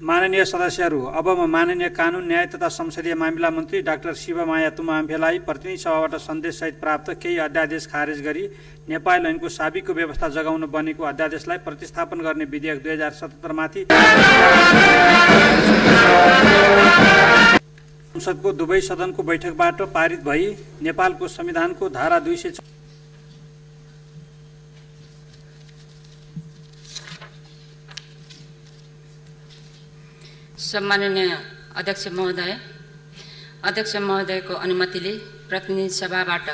माननीय सदस्यहरू, अब म माननीय कानुन न्याय तथा संसदीय मामिला मन्त्री डाक्टर शिवमाया तुम्हाम्फेलाई प्रतिनिधि सभाबाट सन्देशसहित प्राप्त केही अध्यादेश खारेज गरी नेपाल ऐनको साबिकको व्यवस्था जगाउन बनेको अध्यादेशलाई प्रतिस्थापन गर्ने विधेयक 2077 माथि संसदको दुवै सदनको बैठकबाट पारित भई नेपालको संविधानको धारा 200 सम्माननीय अध्यक्ष महोदयको अनुमतिले प्रतिनिधि सभाबाट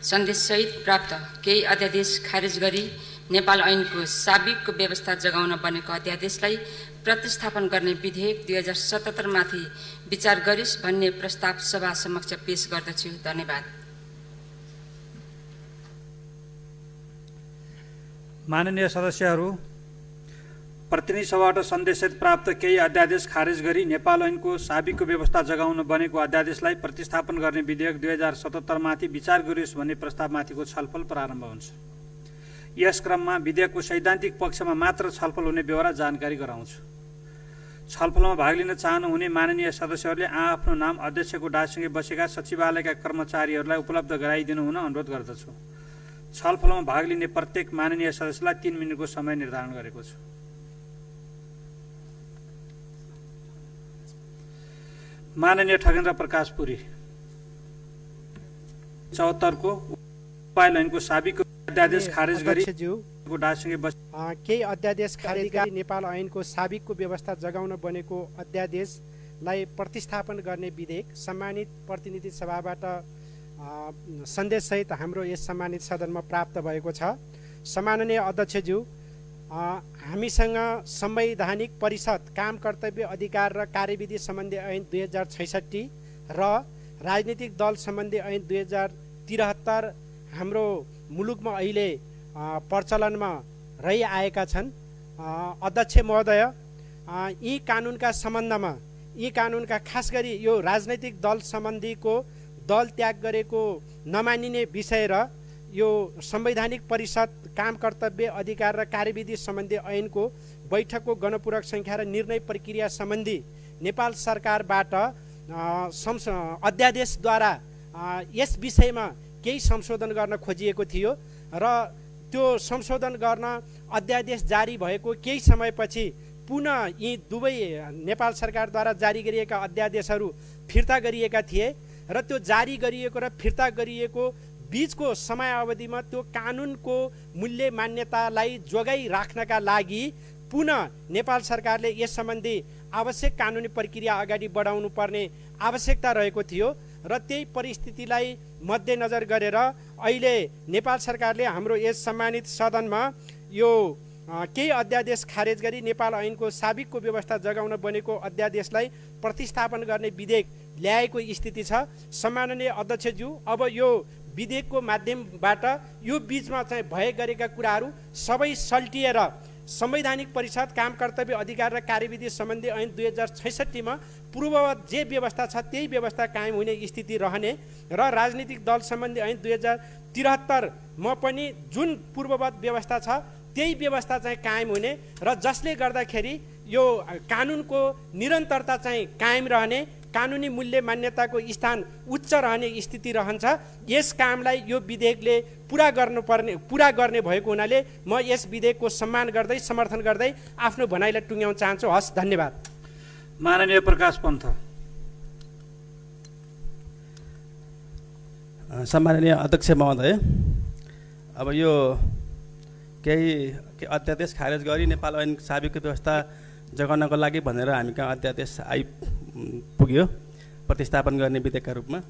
सन्देशसहित प्राप्त केही अध्यादेश खारेज गरी नेपाल ऐनको साबिकको व्यवस्था जगाउन बनेको अध्यादेशलाई प्रतिस्थापन गर्ने विधेयक 2077 माथि विचार गरिस् भन्ने प्रस्ताव सभा समक्ष पेश गर्दछु। धन्यवाद। माननीय सदस्यहरू, प्रतिनिधि सभाबाट सन्देशसहित प्राप्त केही अध्यादेश खारेज गरी नेपाल ऐनको साबिकको व्यवस्था जगाउन बनेको अध्यादेशलाई प्रतिस्थापन गर्ने विधेयक 2077 माथि विचार गरियोस् भन्ने प्रस्तावमाथिको छलफल प्रारम्भ हुन्छ। यस क्रममा विधेयकको सैद्धान्तिक पक्षमा मात्र छलफल हुने बेहोरा जानकारी गराउँछु। छलफलमा भाग लिन चाहनुहुने माननीय सदस्यहरूले आफ्नो नाम अध्यक्षको डाँडसँगै बसेका सचिवालयका कर्मचारीहरूलाई उपलब्ध गराइदिनु हुन अनुरोध गर्दछु। छलफलमा भाग लिने प्रत्येक माननीय सदस्यलाई 3 मिनेटको समय निर्धारण गरेको छु। माननीय ठगेन्द्र प्रकाश पुरी 74 को नेपाल ऐनको साबिकको अध्यादेश खारेज गरी केही अध्यादेश खारेज गरी नेपाल ऐनको साबिकको व्यवस्था जगाउन बनेको अध्यादेशलाई प्रतिस्थापन गर्ने विधेयक सम्मानित प्रतिनिधि सभाबाट सन्देशसहित हाम्रो यस सम्मानित सदनमा प्राप्त भएको छ। सम्माननीय अध्यक्षज्यू, हामीसँग संवैधानिक परिषद, काम कर्तव्य अधिकार र कार्यविधि सम्बन्धी ऐन 2066 र राजनीतिक दल सम्बन्धी ऐन 2073 हाम्रो मुलुकमा अहिले प्रचलनमा रहिआएका छन्। अध्यक्ष महोदय, यी कानुनका सम्बन्धमा, यी कानुनका खास गरी यो राजनैतिक दल सम्बन्धीको दल त्याग गरेको नमानिने विषय र यो संवैधानिक परिषद, काम कर्तव्य अधिकार र कार्यविधि सम्बन्धी ऐनको बैठकको गणपूरक सङ्ख्या र निर्णय प्रक्रिया सम्बन्धी नेपाल सरकारबाट अध्यादेशद्वारा यस विषयमा केही संशोधन गर्न खोजिएको थियो र त्यो संशोधन गर्न अध्यादेश जारी भएको केही समयपछि पुनः यी दुवै नेपाल सरकारद्वारा जारी गरिएका अध्यादेशहरू फिर्ता गरिएका थिए र त्यो जारी गरिएको र फिर्ता गरिएको बीचको समयावधिमा त्यो कानुनको मूल्य मान्यतालाई जोगाइ राख्नका लागि पुनः नेपाल सरकारले यस सम्बन्धी आवश्यक कानुनी प्रक्रिया अगाडि बढाउनु पर्ने आवश्यकता रहेको थियो र त्यही परिस्थितिलाई मध्यनजर गरेर अहिले नेपाल सरकारले हाम्रो यस सम्मानित सदनमा यो केही अध्यादेश खारेज गरी नेपाल ऐनको साबिकको व्यवस्था जगाउन बनेको अध्यादेशलाई प्रतिस्थापन गर्ने विधेयक ल्याएको स्थिति छ। सम्माननीय अध्यक्षज्यू, अब यो विधेयकको माध्यमबाट यो बीचमा चाहिँ भए गरेका कुराहरू सबै सल्टिएर संवैधानिक परिषद, काम कर्तव्य अधिकार र कार्यविधि सम्बन्धी ऐन 2066 मा पूर्ववत जे व्यवस्था छ त्यही व्यवस्था कायम हुने स्थिति रहने र राजनीतिक दल सम्बन्धी ऐन 2073 मा पनि जुन पूर्ववत व्यवस्था छ त्यही व्यवस्था चाहिँ कायम हुने र जसले गर्दाखेरि यो कानुनको निरन्तरता चाहिँ कायम रहने, कानुनी मूल्य मान्यताको स्थान उच्च रहने स्थिति रहन्छ। यस कामलाई यो विधेयकले पूरा गर्ने भएको हुनाले म यस विधेयकको सम्मान गर्दै, समर्थन गर्दै आफ्नो भनाइलाई टुङ्ग्याउन चाहन्छु। हस्, धन्यवाद। माननीय प्रकाश पन्थ। सम्माननीय अध्यक्ष महोदय, अब यो केही अध्यादेश खारेज गरी नेपाल ऐन साबिकको व्यवस्था जगाउनको लागि भनेर हामी कहाँ अध्यादेश आइपुग्यो प्रतिस्थापन गर्ने विधेयकका रूपमा।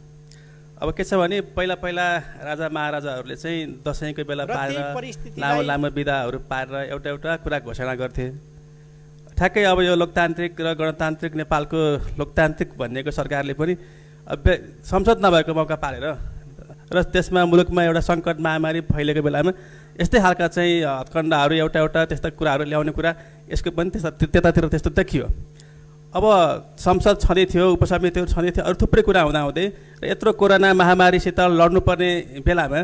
अब के छ भने पहिला राजा महाराजाहरूले चाहिँ दसैँको बेला पारेर लामो बिदाहरू पारेर एउटा कुरा घोषणा गर्थे। ठ्याक्कै अब यो लोकतान्त्रिक र गणतान्त्रिक नेपालको लोकतान्त्रिक भन्नेको सरकारले पनि संसद नभएको मौका पारेर र त्यसमा मुलुकमा एउटा सङ्कट महामारी फैलेको बेलामा यस्तै खालका चाहिँ हत्कण्डाहरू एउटा त्यस्ता कुराहरू ल्याउने कुरा यसको पनि त्यतातिर त्यस्तो देखियो। अब संसद छँदै थियो, उपसमितिहरू छँदै थियो, अरू थुप्रै कुरा हुँदाहुँदै र यत्रो कोरोना महामारीसित लड्नुपर्ने बेलामा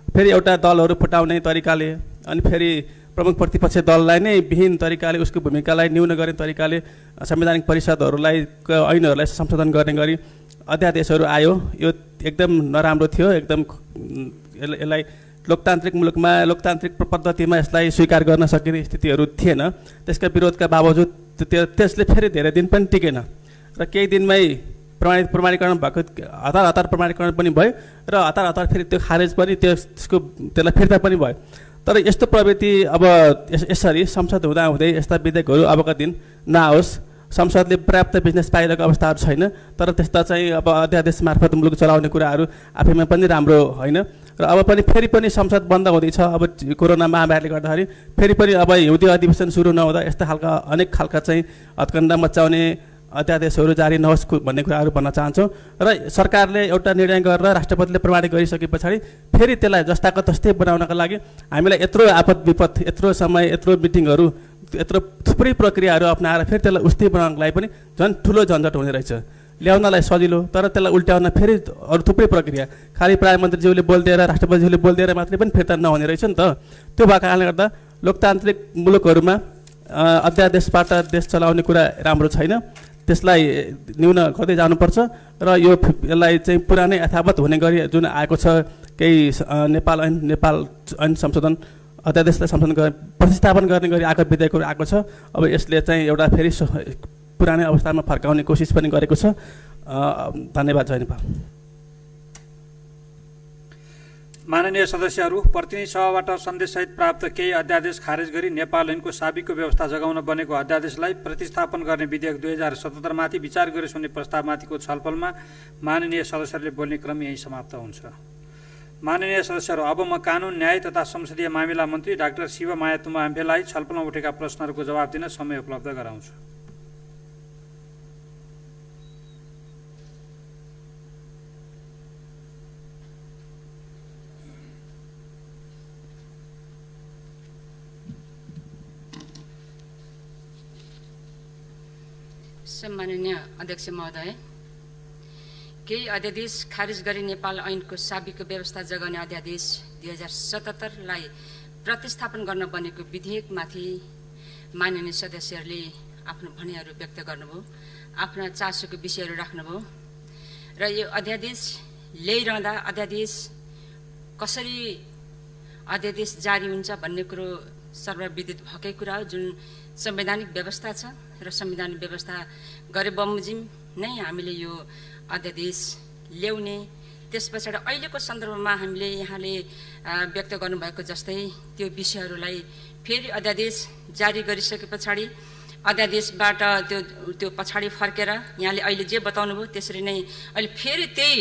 फेरि एउटा दलहरू फुटाउने तरिकाले अनि फेरि प्रमुख प्रतिपक्ष दललाई नै विहीन तरिकाले उसको भूमिकालाई न्यून गर्ने तरिकाले संवैधानिक परिषदहरूलाई ऐनहरूलाई संशोधन गर्ने गरी अध्यादेशहरू आयो। यो एकदम नराम्रो थियो। एकदम यसलाई लोकतान्त्रिक मुलुकमा लोकतान्त्रिक पद्धतिमा यसलाई स्वीकार गर्न सकिने स्थितिहरू थिएन। त्यसका विरोधका बावजुद त्यसले फेरि धेरै दिन पनि टिकेन र केही दिनमै प्रमाणीकरण भएको हतार प्रमाणीकरण पनि भयो र हतार फेरि त्यो खारेज पनि त्यसलाई फिर्ता पनि भयो। तर यस्तो प्रवृत्ति अब यसरी संसद हुँदै यस्ता विधेयकहरू अबका दिन नआओस्। संसदले पर्याप्त बिजनेस पाइरहेको अवस्थाहरू छैन। तर त्यस्ता चाहिँ अब अध्यादेश मार्फत मुलुक चलाउने कुराहरू आफैमा पनि राम्रो होइन र अब पनि फेरि पनि संसद बन्द हुँदैछ। अब कोरोना महामारीले गर्दाखेरि फेरि पनि अब हिउँदे अधिवेशन सुरु नहुँदा यस्ता खालका अनेक खालका चाहिँ हत्कण्डा मचाउने अध्यादेशहरू जारी नहोस् भन्ने कुराहरू भन्न चाहन्छौँ। र सरकारले एउटा निर्णय गरेर राष्ट्रपतिले प्रमाणित गरिसके पछाडि फेरि त्यसलाई जस्ताको तस्तै बनाउनका लागि हामीलाई यत्रो आपद विपद, यत्रो समय, यत्रो मिटिङहरू, यत्रो थुप्रै प्रक्रियाहरू अप्नाएर फेरि त्यसलाई उस्तै बनाउनको लागि पनि झन् ठुलो झन्झट हुने रहेछ। ल्याउनलाई सजिलो तर त्यसलाई उल्ट्याउन फेरि अरू थुप्रै प्रक्रिया। खालि प्रधानमन्त्रीज्यूले बोलिदिएर राष्ट्रपतिज्यूले बोलिदिएर मात्रै पनि फिर्ता नहुने रहेछ नि त। त्यो भएको कारणले गर्दा लोकतान्त्रिक मुलुकहरूमा अध्यादेशबाट देश चलाउने कुरा राम्रो छैन। त्यसलाई न्यून गर्दै जानुपर्छ र यसलाई चाहिँ पुरानै यथावत हुने गरी जुन आएको छ केही नेपाल ऐन संशोधन अध्यादेशलाई संशोधन गर्ने प्रतिस्थापन गर्ने गरी आएको विधेयकहरू आएको छ। अब यसले चाहिँ एउटा फेरि पुरानै अवस्थामा फर्काउने कोसिस पनि गरेको छ। धन्यवाद। जय नेपाल। माननीय सदस्यहरू, प्रतिनिधि सभाबाट सन्देशसहित प्राप्त केही अध्यादेश खारेज गरी नेपाल ऐनको साबिकको व्यवस्था जगाउन बनेको अध्यादेशलाई प्रतिस्थापन गर्ने विधेयक 2077 माथि विचार गरी सुन्ने प्रस्तावमाथिको छलफलमा माननीय सदस्यहरूले बोल्ने क्रम यही समाप्त हुन्छ। माननीय सदस्यहरू, अब म कानुन, न्याय तथा संसदीय मामिला मन्त्री डाक्टर शिवमाया तुम्बा आम्फेलाई छलफलमा उठेका प्रश्नहरूको जवाब दिन समय उपलब्ध गराउँछु। सम्माननीय अध्यक्ष महोदय, केही अध्यादेश खारिज गरी नेपाल ऐनको साबिकको व्यवस्था जगाउने अध्यादेश 2077लाई प्रतिस्थापन गर्न बनेको विधेयकमाथि माननीय सदस्यहरूले आफ्नो भनाइहरू व्यक्त गर्नुभयो, आफ्ना चासोको विषयहरू राख्नुभयो र यो अध्यादेश ल्याइरहँदा अध्यादेश कसरी अध्यादेश जारी हुन्छ भन्ने कुरो सर्वविदित भएकै कुरा हो। जुन संवैधानिक व्यवस्था छ र संवैधानिक व्यवस्था गरे बमोजिम नै हामीले यो अध्यादेश ल्याउने। त्यस पछाडि अहिलेको सन्दर्भमा हामीले यहाँले व्यक्त गर्नुभएको जस्तै त्यो विषयहरूलाई फेरि अध्यादेश जारी गरिसके पछाडि अध्यादेशबाट त्यो पछाडि फर्केर यहाँले अहिले जे बताउनु भयो त्यसरी नै अहिले फेरि त्यही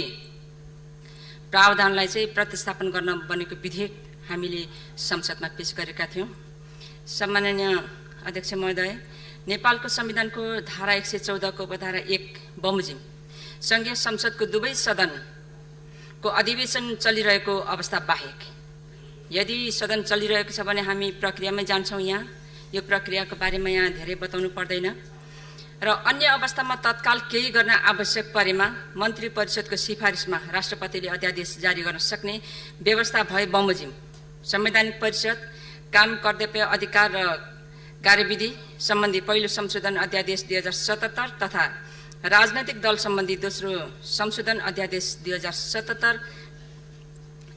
प्रावधानलाई चाहिँ प्रतिस्थापन गर्न बनेको विधेयक हामीले संसदमा पेश गरेका थियौँ। सम्माननीय अध्यक्ष महोदय, नेपालको संविधानको धारा 114 को उपधारा 1 बमोजिम संघीय संसदको दुवै सदनको अधिवेशन चलिरहेको अवस्था बाहेक यदि सदन चलिरहेको छ भने हामी प्रक्रियामै जान्छौँ। यहाँ यो प्रक्रियाको बारेमा यहाँ धेरै बताउनु पर्दैन र अन्य अवस्थामा तत्काल केही गर्न आवश्यक परेमा मन्त्री परिषदको सिफारिसमा राष्ट्रपतिले अध्यादेश जारी गर्न सक्ने व्यवस्था भए बमोजिम संवैधानिक परिषद काम कर्तव्य अधिकार र कार्यविधि सम्बन्धी पहिलो संशोधन अध्यादेश 2077 तथा राजनैतिक दल सम्बन्धी दोस्रो संशोधन अध्यादेश 2077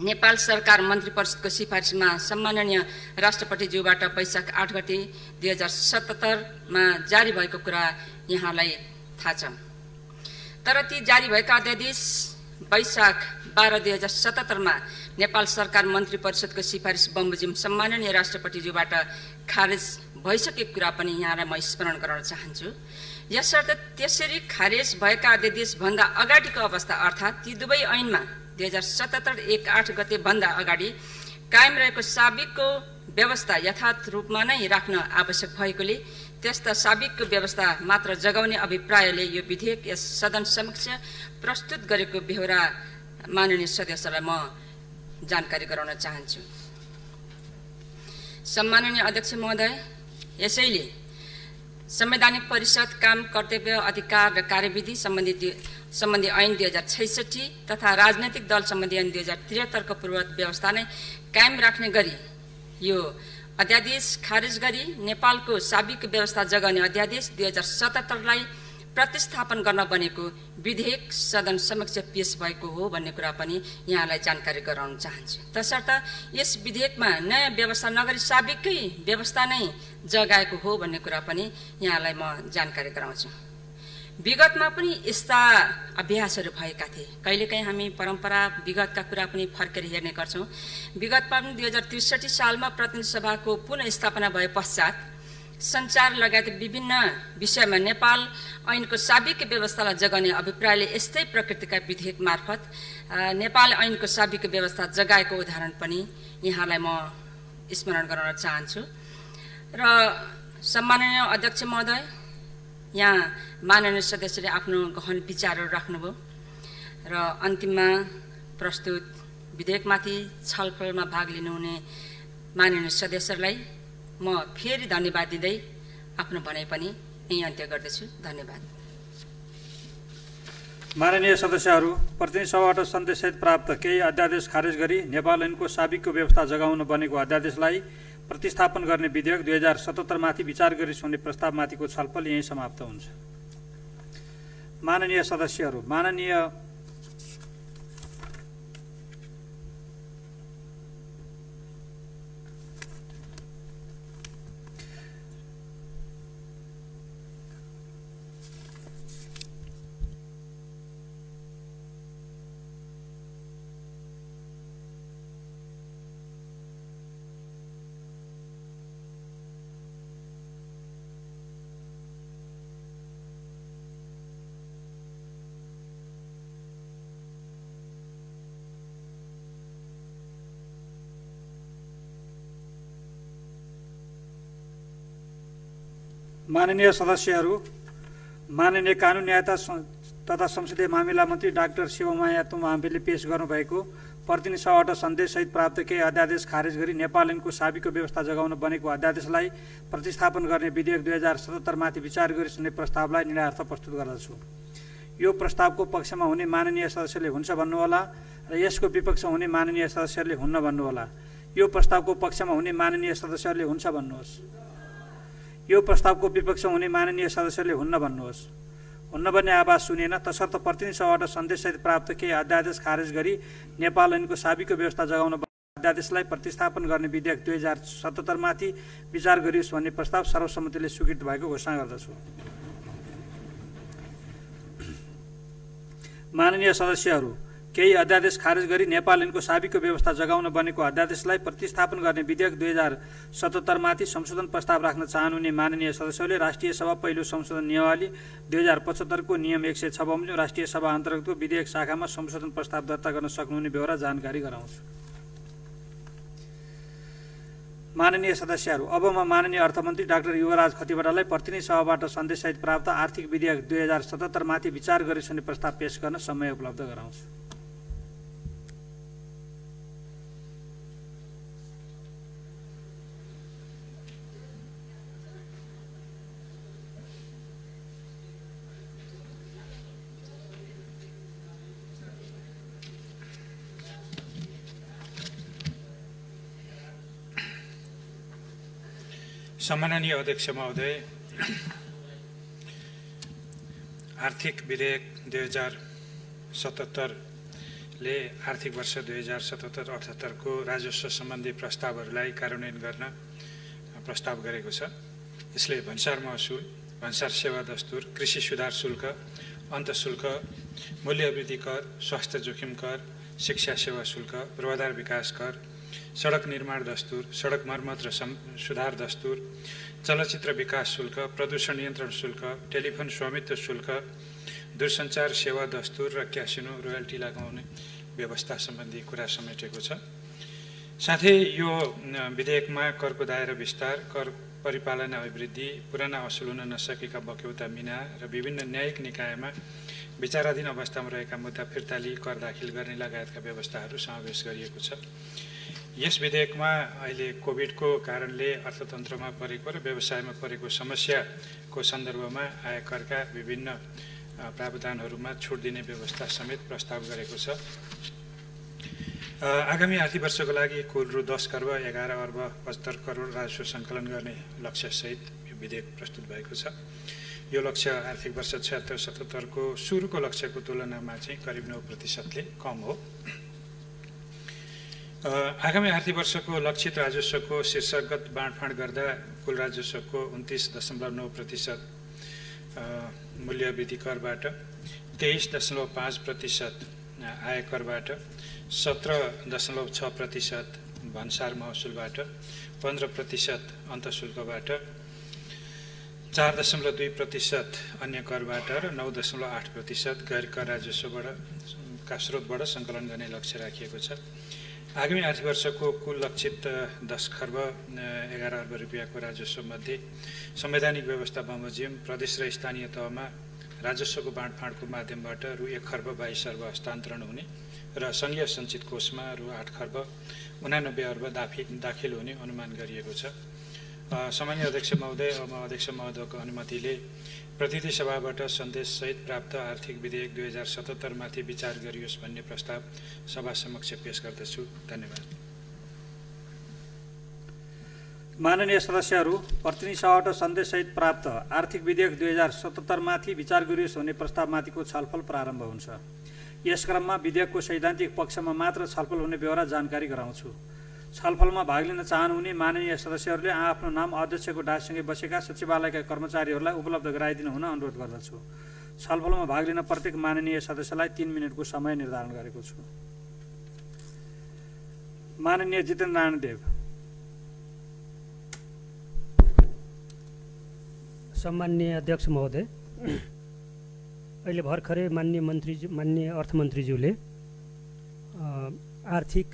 नेपाल सरकार मन्त्री परिषदको सिफारिसमा सम्माननीय राष्ट्रपतिज्यूबाट वैशाख 8 गते 2077 मा जारी भएको कुरा यहाँलाई थाहा छ। तर ती जारी भएका अध्यादेश वैशाख 12 2077 मा नेपाल सरकार मन्त्री परिषदको सिफारिस बमोजिम सम्माननीय राष्ट्रपतिज्यूबाट खारेज भइसकेको कुरा पनि यहाँलाई म स्मरण गराउन चाहन्छु। यसर्थ त्यसरी खारेज भएका अध्यादेश भन्दा अगाडिको अवस्था अर्थात् ती दुवै ऐनमा 2077 गते भन्दा अगाडि कायम रहेको साबिकको व्यवस्था यथार्थ रूपमा नै राख्न आवश्यक भएकोले त्यस्ता साबिकको व्यवस्था मात्र जगाउने अभिप्रायले यो विधेयक यस सदन समक्ष प्रस्तुत गरेको बेहोरा माननीय सदस्यलाई म जानकारी गराउन चाहन्छु। सम्माननीय अध्यक्ष महोदय, यसैले संवैधानिक परिषद काम कर्तव्य अधिकार र कार्यविधि सम्बन्धी ऐन 2066 तथा राजनैतिक दल सम्बन्धी ऐन 2073 को पूर्ववत व्यवस्था नै कायम राख्ने गरी यो अध्यादेश खारेज गरी नेपालको साबिक व्यवस्था जगाउने अध्यादेश 2077लाई प्रतिस्थापन गर्न बनेको विधेयक सदन समक्ष पेश भएको हो भन्ने कुरा पनि यहाँलाई जानकारी गराउन चाहन्छु। तसर्थ यस विधेयकमा नयाँ व्यवस्था नगरी साबिकै व्यवस्था नै जगाएको हो भन्ने कुरा पनि यहाँलाई म जानकारी गराउँछु। विगतमा पनि यस्ता अभ्यासहरू भएका थिए। कहिलेकाहीँ हामी परम्परा विगतका कुरा पनि फर्केर हेर्ने गर्छौँ। विगतमा पनि 2063 सालमा प्रतिनिधि सभाको पुनः स्थापना भए पश्चात सञ्चार लगायत विभिन्न विषयमा नेपाल ऐनको साबिक व्यवस्थालाई जगाउने अभिप्रायले यस्तै प्रकृतिका विधेयक मार्फत नेपाल ऐनको साबिक व्यवस्था जगाएको उदाहरण पनि यहाँलाई म स्मरण गराउन चाहन्छु। र सम्माननीय अध्यक्ष महोदय, यहाँ माननीय सदस्यले आफ्नो गहन विचारहरू राख्नुभयो र अन्तिममा प्रस्तुत विधेयकमाथि छलफलमा भाग लिनुहुने माननीय सदस्यहरूलाई म फेरि धन्यवाद दिँदै आफ्नो भनाइ पनि यही अन्त्य गर्दछु। धन्यवाद। माननीय सदस्यहरू, प्रतिनिधि सभाबाट सन्देशसहित प्राप्त केही अध्यादेश खारेज गरी नेपाल ऐनको साबिकको व्यवस्था जगाउन बनेको अध्यादेशलाई प्रतिस्थापन गर्ने विधेयक 2077 माथि विचार गरी सुन्ने प्रस्तावमाथिको छलफल यही समाप्त हुन्छ। माननीय सदस्यहरू, माननीय सदस्यहरू, माननीय कानुन न्याय तथा संसदीय मामिला मन्त्री डाक्टर शिवमाया तुम्हाम्बेले पेश गर्नुभएको प्रतिनिधि सभाबाट सन्देशसहित प्राप्त केही अध्यादेश खारेज गरी नेपाल ऐनको साबिकको व्यवस्था जगाउन बनेको अध्यादेशलाई प्रतिस्थापन गर्ने विधेयक 2077 माथि विचार गरी सुन्ने प्रस्तावलाई निर्णयार्थ प्रस्तुत गर्दछु। यो प्रस्तावको पक्षमा हुने माननीय सदस्यले हुन्छ भन्नुहोला र यसको विपक्षमा हुने माननीय सदस्यहरूले हुन्न भन्नुहोला। यो प्रस्तावको पक्षमा हुने माननीय सदस्यहरूले हुन्छ भन्नुहोस्। यो प्रस्तावको विपक्षमा हुने माननीय सदस्यले हुन्न भन्नुहोस्। हुन्न भन्ने आवाज सुनेन, तसर्थ प्रतिनिधि सभाबाट सन्देशसहित प्राप्त केही अध्यादेश खारेज गरी नेपाल ऐनको साबिकको व्यवस्था जगाउन अध्यादेशलाई प्रतिस्थापन गर्ने विधेयक 2077 माथि विचार गरियोस् भन्ने प्रस्ताव सर्वसम्मतिले स्वीकृत भएको घोषणा गर्दछु। माननीय सदस्यहरू, केही अध्यादेश खारेज गरी नेपाल ऐनको साबिकको व्यवस्था जगाउन बनेको अध्यादेशलाई प्रतिस्थापन गर्ने विधेयक 2077 माथि संशोधन प्रस्ताव राख्न चाहनुहुने माननीय सदस्यले राष्ट्रिय सभा पहिलो संशोधन नियमावली 2075 को नियम 156 राष्ट्रिय सभा अन्तर्गतको विधेयक शाखामा संशोधन प्रस्ताव दर्ता गर्न सक्नुहुने बेहोरा जानकारी गराउँछु। माननीय सदस्यहरू, अब म माननीय अर्थमन्त्री डाक्टर युवराज खतिवड़ालाई प्रतिनिधि सभाबाट सन्देशसहित प्राप्त आर्थिक विधेयक 2077 माथि विचार गरी सुन्ने प्रस्ताव पेश गर्न समय उपलब्ध गराउँछु। सम्माननीय अध्यक्ष महोदय, आर्थिक विधेयक 2077 ले आर्थिक वर्ष 2077-78 को राजस्व सम्बन्धी प्रस्तावहरूलाई कार्यान्वयन गर्न प्रस्ताव गरेको छ। यसले भन्सार महसुल, भन्सार सेवा दस्तुर, कृषि सुधार शुल्क, अन्तःशुल्क, मूल्य वृद्धि कर, स्वास्थ्य जोखिम कर, शिक्षा सेवा शुल्क, पूर्वाधार विकास कर, सडक निर्माण दस्तुर, सडक मर्मत र सुधार दस्तुर, चलचित्र विकास शुल्क, प्रदूषण नियन्त्रण शुल्क, टेलिफोन स्वामित्व शुल्क, दूरसञ्चार सेवा दस्तुर र क्यासिनो रोयल्टी लगाउने व्यवस्था सम्बन्धी कुरा समेटेको छ। साथै यो विधेयकमा करको दायरा विस्तार, कर परिपालना अभिवृद्धि, पुराना असुल हुन नसकेका बक्यौता मिना र विभिन्न न्यायिक निकायमा विचाराधीन अवस्थामा रहेका मुद्दा फिर्ता लिई कर दाखिल गर्ने लगायतका व्यवस्थाहरू समावेश गरिएको छ। यस विधेयकमा अहिले कोभिडको कारणले अर्थतन्त्रमा परेको र व्यवसायमा परेको समस्याको सन्दर्भमा आयकरका विभिन्न प्रावधानहरूमा छुट दिने व्यवस्था समेत प्रस्ताव गरेको छ। आगामी आर्थिक वर्षको लागि कुल रु 10 खर्ब 11 अर्ब 75 करोड राजस्व सङ्कलन गर्ने लक्ष्यसहित यो विधेयक प्रस्तुत भएको छ। यो लक्ष्य आर्थिक वर्ष 76-77 को सुरुको लक्ष्यको तुलनामा चाहिँ करिब 9%ले कम हो। आगामी आर्थिक वर्षको लक्षित राजस्वको शीर्षगत बाँडफाँड गर्दा कुल राजस्वको 29.9% मूल्य वृद्धि करबाट, 23.5% आयकरबाट, 17.6% भन्सार महसुलबाट, 15% अन्तःशुल्कबाट, 4.2% अन्य करबाट र 9.8% गैर कर राजस्वबाट का स्रोतबाट सङ्कलन गर्ने लक्ष्य राखिएको छ। आगामी आर्थिक वर्षको कुल लक्षित 10 खर्ब 11 अर्ब रुपियाँको राजस्व मध्ये संवैधानिक व्यवस्था बमोजिम प्रदेश र स्थानीय तहमा राजस्वको बाँडफाँडको माध्यमबाट रु 1 खर्ब 22 अर्ब हस्तान्तरण हुने र सङ्घीय सञ्चित कोषमा रु 8 खर्ब 89 अर्ब दाखिल हुने अनुमान गरिएको छ। सामान्य अध्यक्ष महोदय अब अध्यक्ष महोदयको अनुमतिले प्रतिनिधि सभाबाट सन्देशसहित प्राप्त आर्थिक विधेयक 2077 माथि विचार गरियोस् भन्ने प्रस्ताव सभा समक्ष पेश गर्दछु। धन्यवाद। माननीय सदस्यहरू, प्रतिनिधि सभाबाट सन्देशसहित प्राप्त आर्थिक विधेयक 2077 माथि विचार गरियोस् भन्ने प्रस्तावमाथिको छलफल प्रारम्भ हुन्छ। यस क्रममा विधेयकको सैद्धान्तिक पक्षमा मात्र छलफल हुने बेहोरा जानकारी गराउँछु। छलफलमा भाग लिन चाहनुहुने माननीय सदस्यहरूले आफ्नो नाम अध्यक्षको डाँससँगै बसेका सचिवालयका कर्मचारीहरूलाई उपलब्ध गराइदिनु हुन अनुरोध गर्दछु। छलफलमा भाग लिन प्रत्येक माननीय सदस्यलाई 3 मिनेटको समय निर्धारण गरेको छु। माननीय जितेन्द्र नारायण देव। सम्माननीय अध्यक्ष महोदय, अहिले भर्खरै माननीय अर्थमन्त्रीज्यूले आर्थिक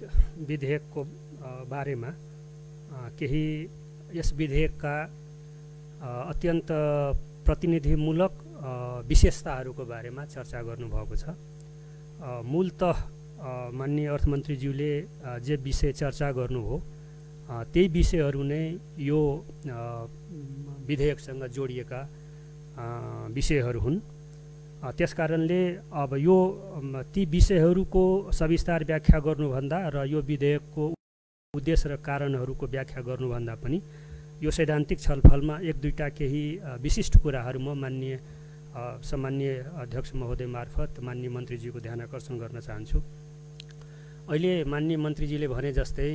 विधेयकको बारेमा केही यस विधेयकका अत्यन्त प्रतिनिधिमूलक विशेषताहरूको बारेमा चर्चा गर्नुभएको छ। मूलतः माननीय अर्थमन्त्रीज्यूले जे विषय चर्चा गर्नुभयो त्यही विषयहरू नै यो विधेयकसँग जोडिएका विषयहरू हुन्। त्यसकारणले अब यो ती विषयहरूको सविस्तार व्याख्या गर्नुभन्दा र यो विधेयकको उद्देश्य र कारणहरूको व्याख्या गर्नुभन्दा पनि यो सैद्धान्तिक छलफलमा 1-2टा केही विशिष्ट कुराहरू म सम्माननीय अध्यक्ष महोदय मार्फत माननीय मन्त्रीजीको ध्यान आकर्षण गर्न चाहन्छु। अहिले माननीय मन्त्रीजीले भने जस्तै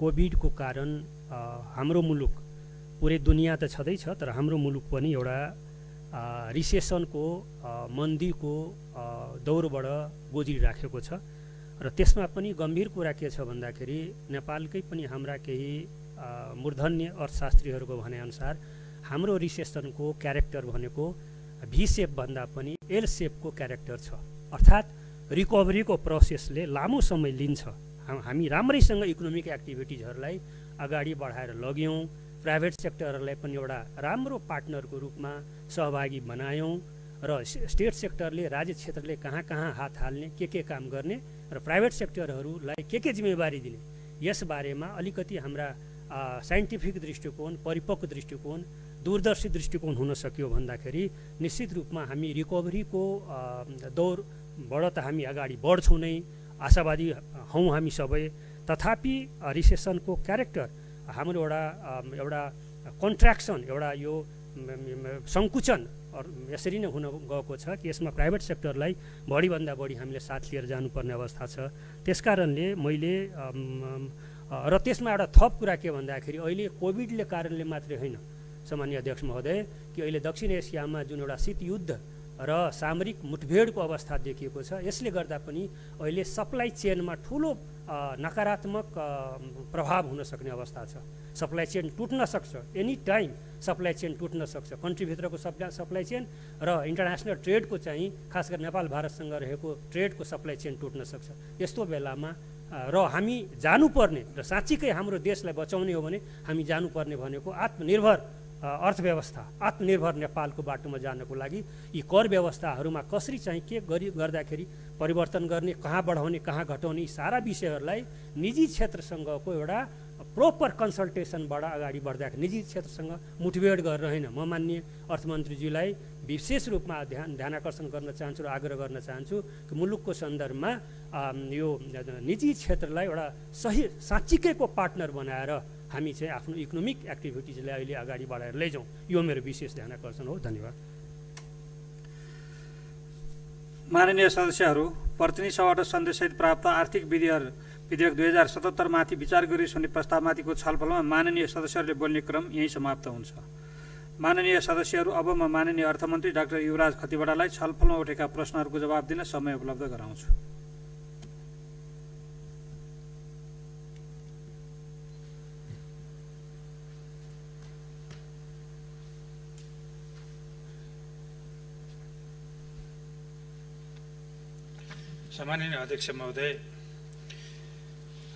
कोभिडको कारण हाम्रो मुलुक, पुरै दुनियाँ त छँदैछ, तर हाम्रो मुलुक पनि एउटा रिसेसनको मन्दीको दौरबाट गुज्रिराखेको छ र त्यसमा पनि गम्भीर कुरा के छ भन्दाखेरि नेपालकै पनि हाम्रा केही मूर्धन्य अर्थशास्त्रीहरूको भनाइअनुसार हाम्रो रिसेसनको क्यारेक्टर भनेको भी सेप भन्दा पनि एल सेपको क्यारेक्टर छ। अर्थात् रिकभरीको प्रोसेसले लामो समय लिन्छ। हामी राम्रैसँग इकोनोमिक एक्टिभिटिजहरूलाई अगाडि बढाएर लग्यौँ, प्राइभेट सेक्टरहरूलाई पनि एउटा राम्रो पार्टनरको रूपमा सहभागी बनायौँ र स्टेट सेक्टरले, राज्य क्षेत्रले कहाँ हात हाल्ने, के काम गर्ने र प्राइभेट सेक्टरहरूलाई के जिम्मेवारी दिने, यस बारेमा अलिकति हाम्रा साइन्टिफिक दृष्टिकोण, परिपक्व दृष्टिकोण, दूरदर्शी दृष्टिकोण हुन सक्यो भन्दाखेरि निश्चित रूपमा हामी रिकभरीको दौरबाट त हामी अगाडि बढ्छौँ नै, आशावादी हौँ हामी सबै। तथापि रिसेसनको क्यारेक्टर हाम्रो एउटा कन्ट्र्याक्सन, एउटा यो सङ्कुचन यसरी नै हुन गएको छ कि यसमा प्राइभेट सेक्टरलाई बढीभन्दा बढी हामीले साथ लिएर जानुपर्ने अवस्था छ। त्यसकारणले मैले र त्यसमा एउटा थप कुरा के भन्दाखेरि अहिले कोभिडले कारणले मात्रै होइन सामान्य अध्यक्ष महोदय, कि अहिले दक्षिण एसियामा जुन एउटा शीत युद्ध र सामरिक मुठभेडको अवस्था देखिएको छ, यसले गर्दा पनि अहिले सप्लाई चेनमा ठुलो नकारात्मक प्रभाव हुन सक्ने अवस्था छ। सप्लाई चेन टुट्न सक्छ, एनी टाइम सप्लाई चेन टुट्न सक्छ। कन्ट्रीभित्रको सप्लाई चेन र इन्टरनेसनल ट्रेडको चाहिँ खास गरी नेपाल भारतसँग रहेको ट्रेडको सप्लाई चेन टुट्न सक्छ। यस्तो बेलामा र हामी जानुपर्ने र साँच्चीकै हाम्रो देशलाई बचाउने हो भने हामी जानुपर्ने भनेको आत्मनिर्भर अर्थव्यवस्था, आत्मनिर्भर नेपालको बाटोमा जानको लागि यी कर व्यवस्थाहरूमा कसरी चाहिँ के गर्दाखेरि परिवर्तन गर्ने, कहाँ बढाउने, कहाँ घटाउने, यी सारा विषयहरूलाई निजी क्षेत्रसँगको एउटा प्रोपर कन्सल्टेसनबाट अगाडि बढ्दाखेरि निजी क्षेत्रसँग मुठभेड गरेर होइन। म माननीय अर्थमन्त्रीज्यूलाई विशेष रूपमा ध्यान आकर्षण गर्न चाहन्छु र आग्रह गर्न चाहन्छु कि मुलुकको सन्दर्भमा यो निजी क्षेत्रलाई एउटा सही साँच्चीकैको पार्टनर बनाएर हामी चाहिँ आफ्नो इकोनोमिक एक्टिभिटिजलाई अहिले अगाडि बढाएर लैजाउँ, यो मेरो विशेष ध्यान आकर्षण हो। धन्यवाद। माननीय सदस्यहरू, प्रतिनिधि सभाबाट सन्देशसहित प्राप्त आर्थिक विधेयक 2077 माथि विचार गरी सुन्ने प्रस्तावमाथिको छलफलमा माननीय सदस्यहरूले बोल्ने क्रम यही समाप्त हुन्छ। माननीय सदस्यहरू, अब म माननीय अर्थमन्त्री डाक्टर युवराज खतिवडालाई छलफलमा उठेका प्रश्नहरूको जवाब दिन समय उपलब्ध गराउँछु। सम्माननीय अध्यक्ष महोदय,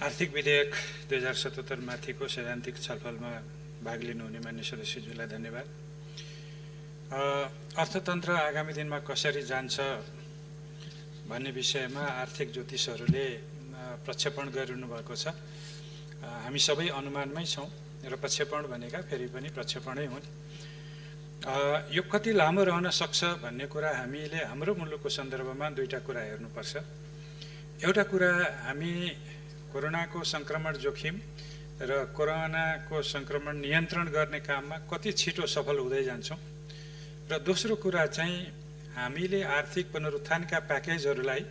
आर्थिक विधेयक 2077 माथिको सैद्धान्तिक छलफलमा भाग लिनुहुने मान्य सदस्यज्यूलाई धन्यवाद। अर्थतन्त्र आगामी दिनमा कसरी जान्छ भन्ने विषयमा आर्थिक ज्योतिषहरूले प्रक्षेपण गरिरहनु भएको छ। हामी सबै अनुमानमै छौँ र प्रक्षेपण भनेका फेरि पनि प्रक्षेपणै हुन्। यो कति लामो रहन सक्छ भन्ने कुरा हामीले हाम्रो मुलुकको सन्दर्भमा दुईटा कुरा हेर्नुपर्छ। एउटा कुरा, हामी कोरोनाको सङ्क्रमण जोखिम र कोरोनाको सङ्क्रमण नियन्त्रण गर्ने काममा कति छिटो सफल हुँदै जान्छौँ, र दोस्रो कुरा चाहिँ हामीले आर्थिक पुनरुत्थानका प्याकेजहरूलाई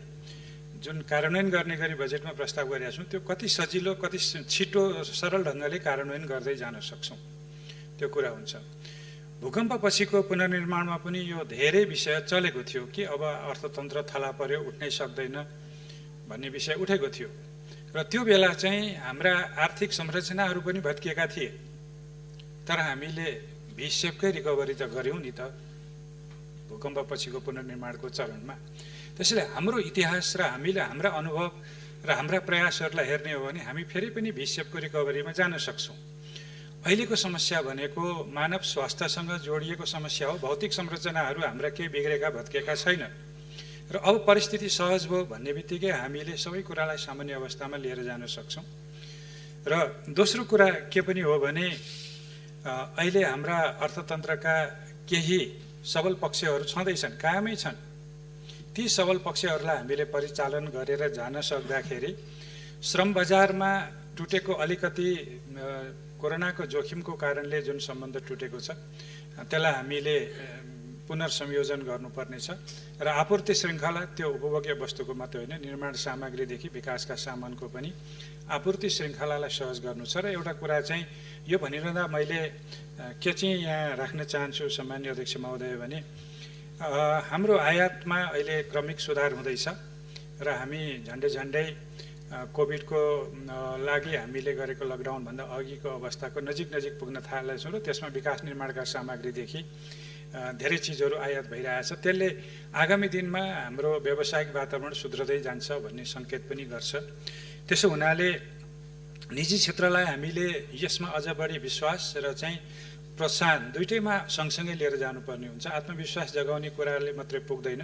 जुन कार्यान्वयन गर्ने गरी बजेटमा प्रस्ताव गरेका छौँ त्यो कति सजिलो, कति छिटो, सरल ढङ्गले कार्यान्वयन गर्दै जान सक्छौँ, त्यो कुरा हुन्छ। भूकम्प पछिको पुनर्निर्माणमा पनि यो धेरै विषय चलेको थियो कि अब अर्थतन्त्र थला पर्यो, उठ्नै सक्दैन भन्ने विषय उठेको थियो, र त्यो बेला चाहिँ हाम्रा आर्थिक संरचनाहरू पनि भत्किएका थिए, तर हामीले भी सेपकै रिकभरी त गऱ्यौँ नि त भूकम्प पछिको पुनर्निर्माणको चरणमा। त्यसैले हाम्रो इतिहास र हामीले हाम्रा अनुभव र हाम्रा प्रयासहरूलाई हेर्ने हो भने हामी फेरि पनि भी सेपको रिकभरीमा जान सक्छौँ। अहिलेको समस्या भनेको मानव स्वास्थ्यसँग जोडिएको समस्या हो। भौतिक संरचनाहरू हाम्रा केही बिग्रेका भत्केका छैन, र अब परिस्थिति सहज भयो भन्ने बित्तिकै हामीले सबै कुरालाई सामान्य अवस्थामा लिएर जान सक्छौँ। र दोस्रो कुरा के पनि हो भने अहिले हाम्रा अर्थतन्त्रका केही सबल पक्षहरू छँदैछन्, कायमै छन्। ती सबल पक्षहरूलाई हामीले परिचालन गरेर जान सक्दाखेरि श्रम बजारमा टुटेको अलिकति कोरोनाको जोखिमको कारणले जुन सम्बन्ध टुटेको छ त्यसलाई हामीले पुनर्संयोजन गर्नुपर्नेछ, र आपूर्ति श्रृङ्खला त्यो उपभोग्य वस्तुको मात्रै होइन, निर्माण सामग्रीदेखि विकासका सामानको पनि आपूर्ति श्रृङ्खलालाई सहज गर्नु छ। र एउटा कुरा चाहिँ यो भनिरहँदा मैले के चाहिँ यहाँ राख्न चाहन्छु सम्माननीय अध्यक्ष महोदय भने हाम्रो आयातमा अहिले क्रमिक सुधार हुँदैछ, र हामी झन्डै कोभिडको लागि हामीले गरेको लकडाउनभन्दा अघिको अवस्थाको नजिक पुग्न थालेछौँ, र त्यसमा विकास निर्माणका सामग्रीदेखि धेरै चिजहरू आयात भइरहेछ। त्यसले आगामी दिनमा हाम्रो व्यावसायिक वातावरण सुध्रदै जान्छ भन्ने सङ्केत पनि गर्छ। त्यसो हुनाले निजी क्षेत्रलाई हामीले यसमा अझ बढी विश्वास र चाहिँ प्रोत्साहन दुइटैमा सँगसँगै लिएर जानुपर्ने हुन्छ। आत्मविश्वास जगाउने कुराले मात्रै पुग्दैन।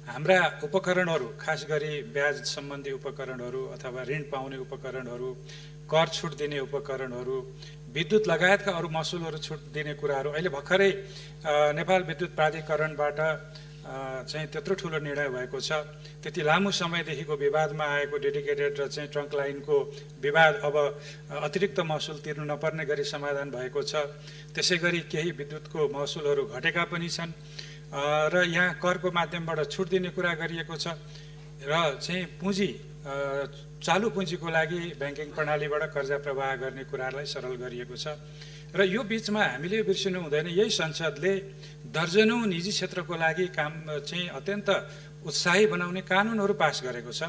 हाम्रा उपकरणहरू, खास गरी ब्याज सम्बन्धी उपकरणहरू अथवा ऋण पाउने उपकरणहरू, कर छुट दिने उपकरणहरू, विद्युत लगायतका अरू महसुलहरू छुट दिने कुराहरू अहिले भर्खरै नेपाल विद्युत प्राधिकरणबाट चाहिँ त्यत्रो ठुलो निर्णय भएको छ। त्यति लामो समयदेखिको विवादमा आएको डेडिकेटेड र चाहिँ ट्रङ्क लाइनको विवाद अब अतिरिक्त महसुल तिर्नु नपर्ने गरी समाधान भएको छ। त्यसै गरी केही विद्युतको महसुलहरू घटेका पनि छन्, र यहाँ करको माध्यमबाट छुट दिने कुरा गरिएको छ, र चाहिँ पुँजी चालु पुँजीको लागि ब्याङ्किङ प्रणालीबाट कर्जा प्रवाह गर्ने कुरालाई सरल गरिएको छ। र यो बिचमा हामीले बिर्सिनु हुँदैन, यही संसदले दर्जनौँ निजी क्षेत्रको लागि काम चाहिँ अत्यन्त उत्साही बनाउने कानुनहरू पास गरेको छ,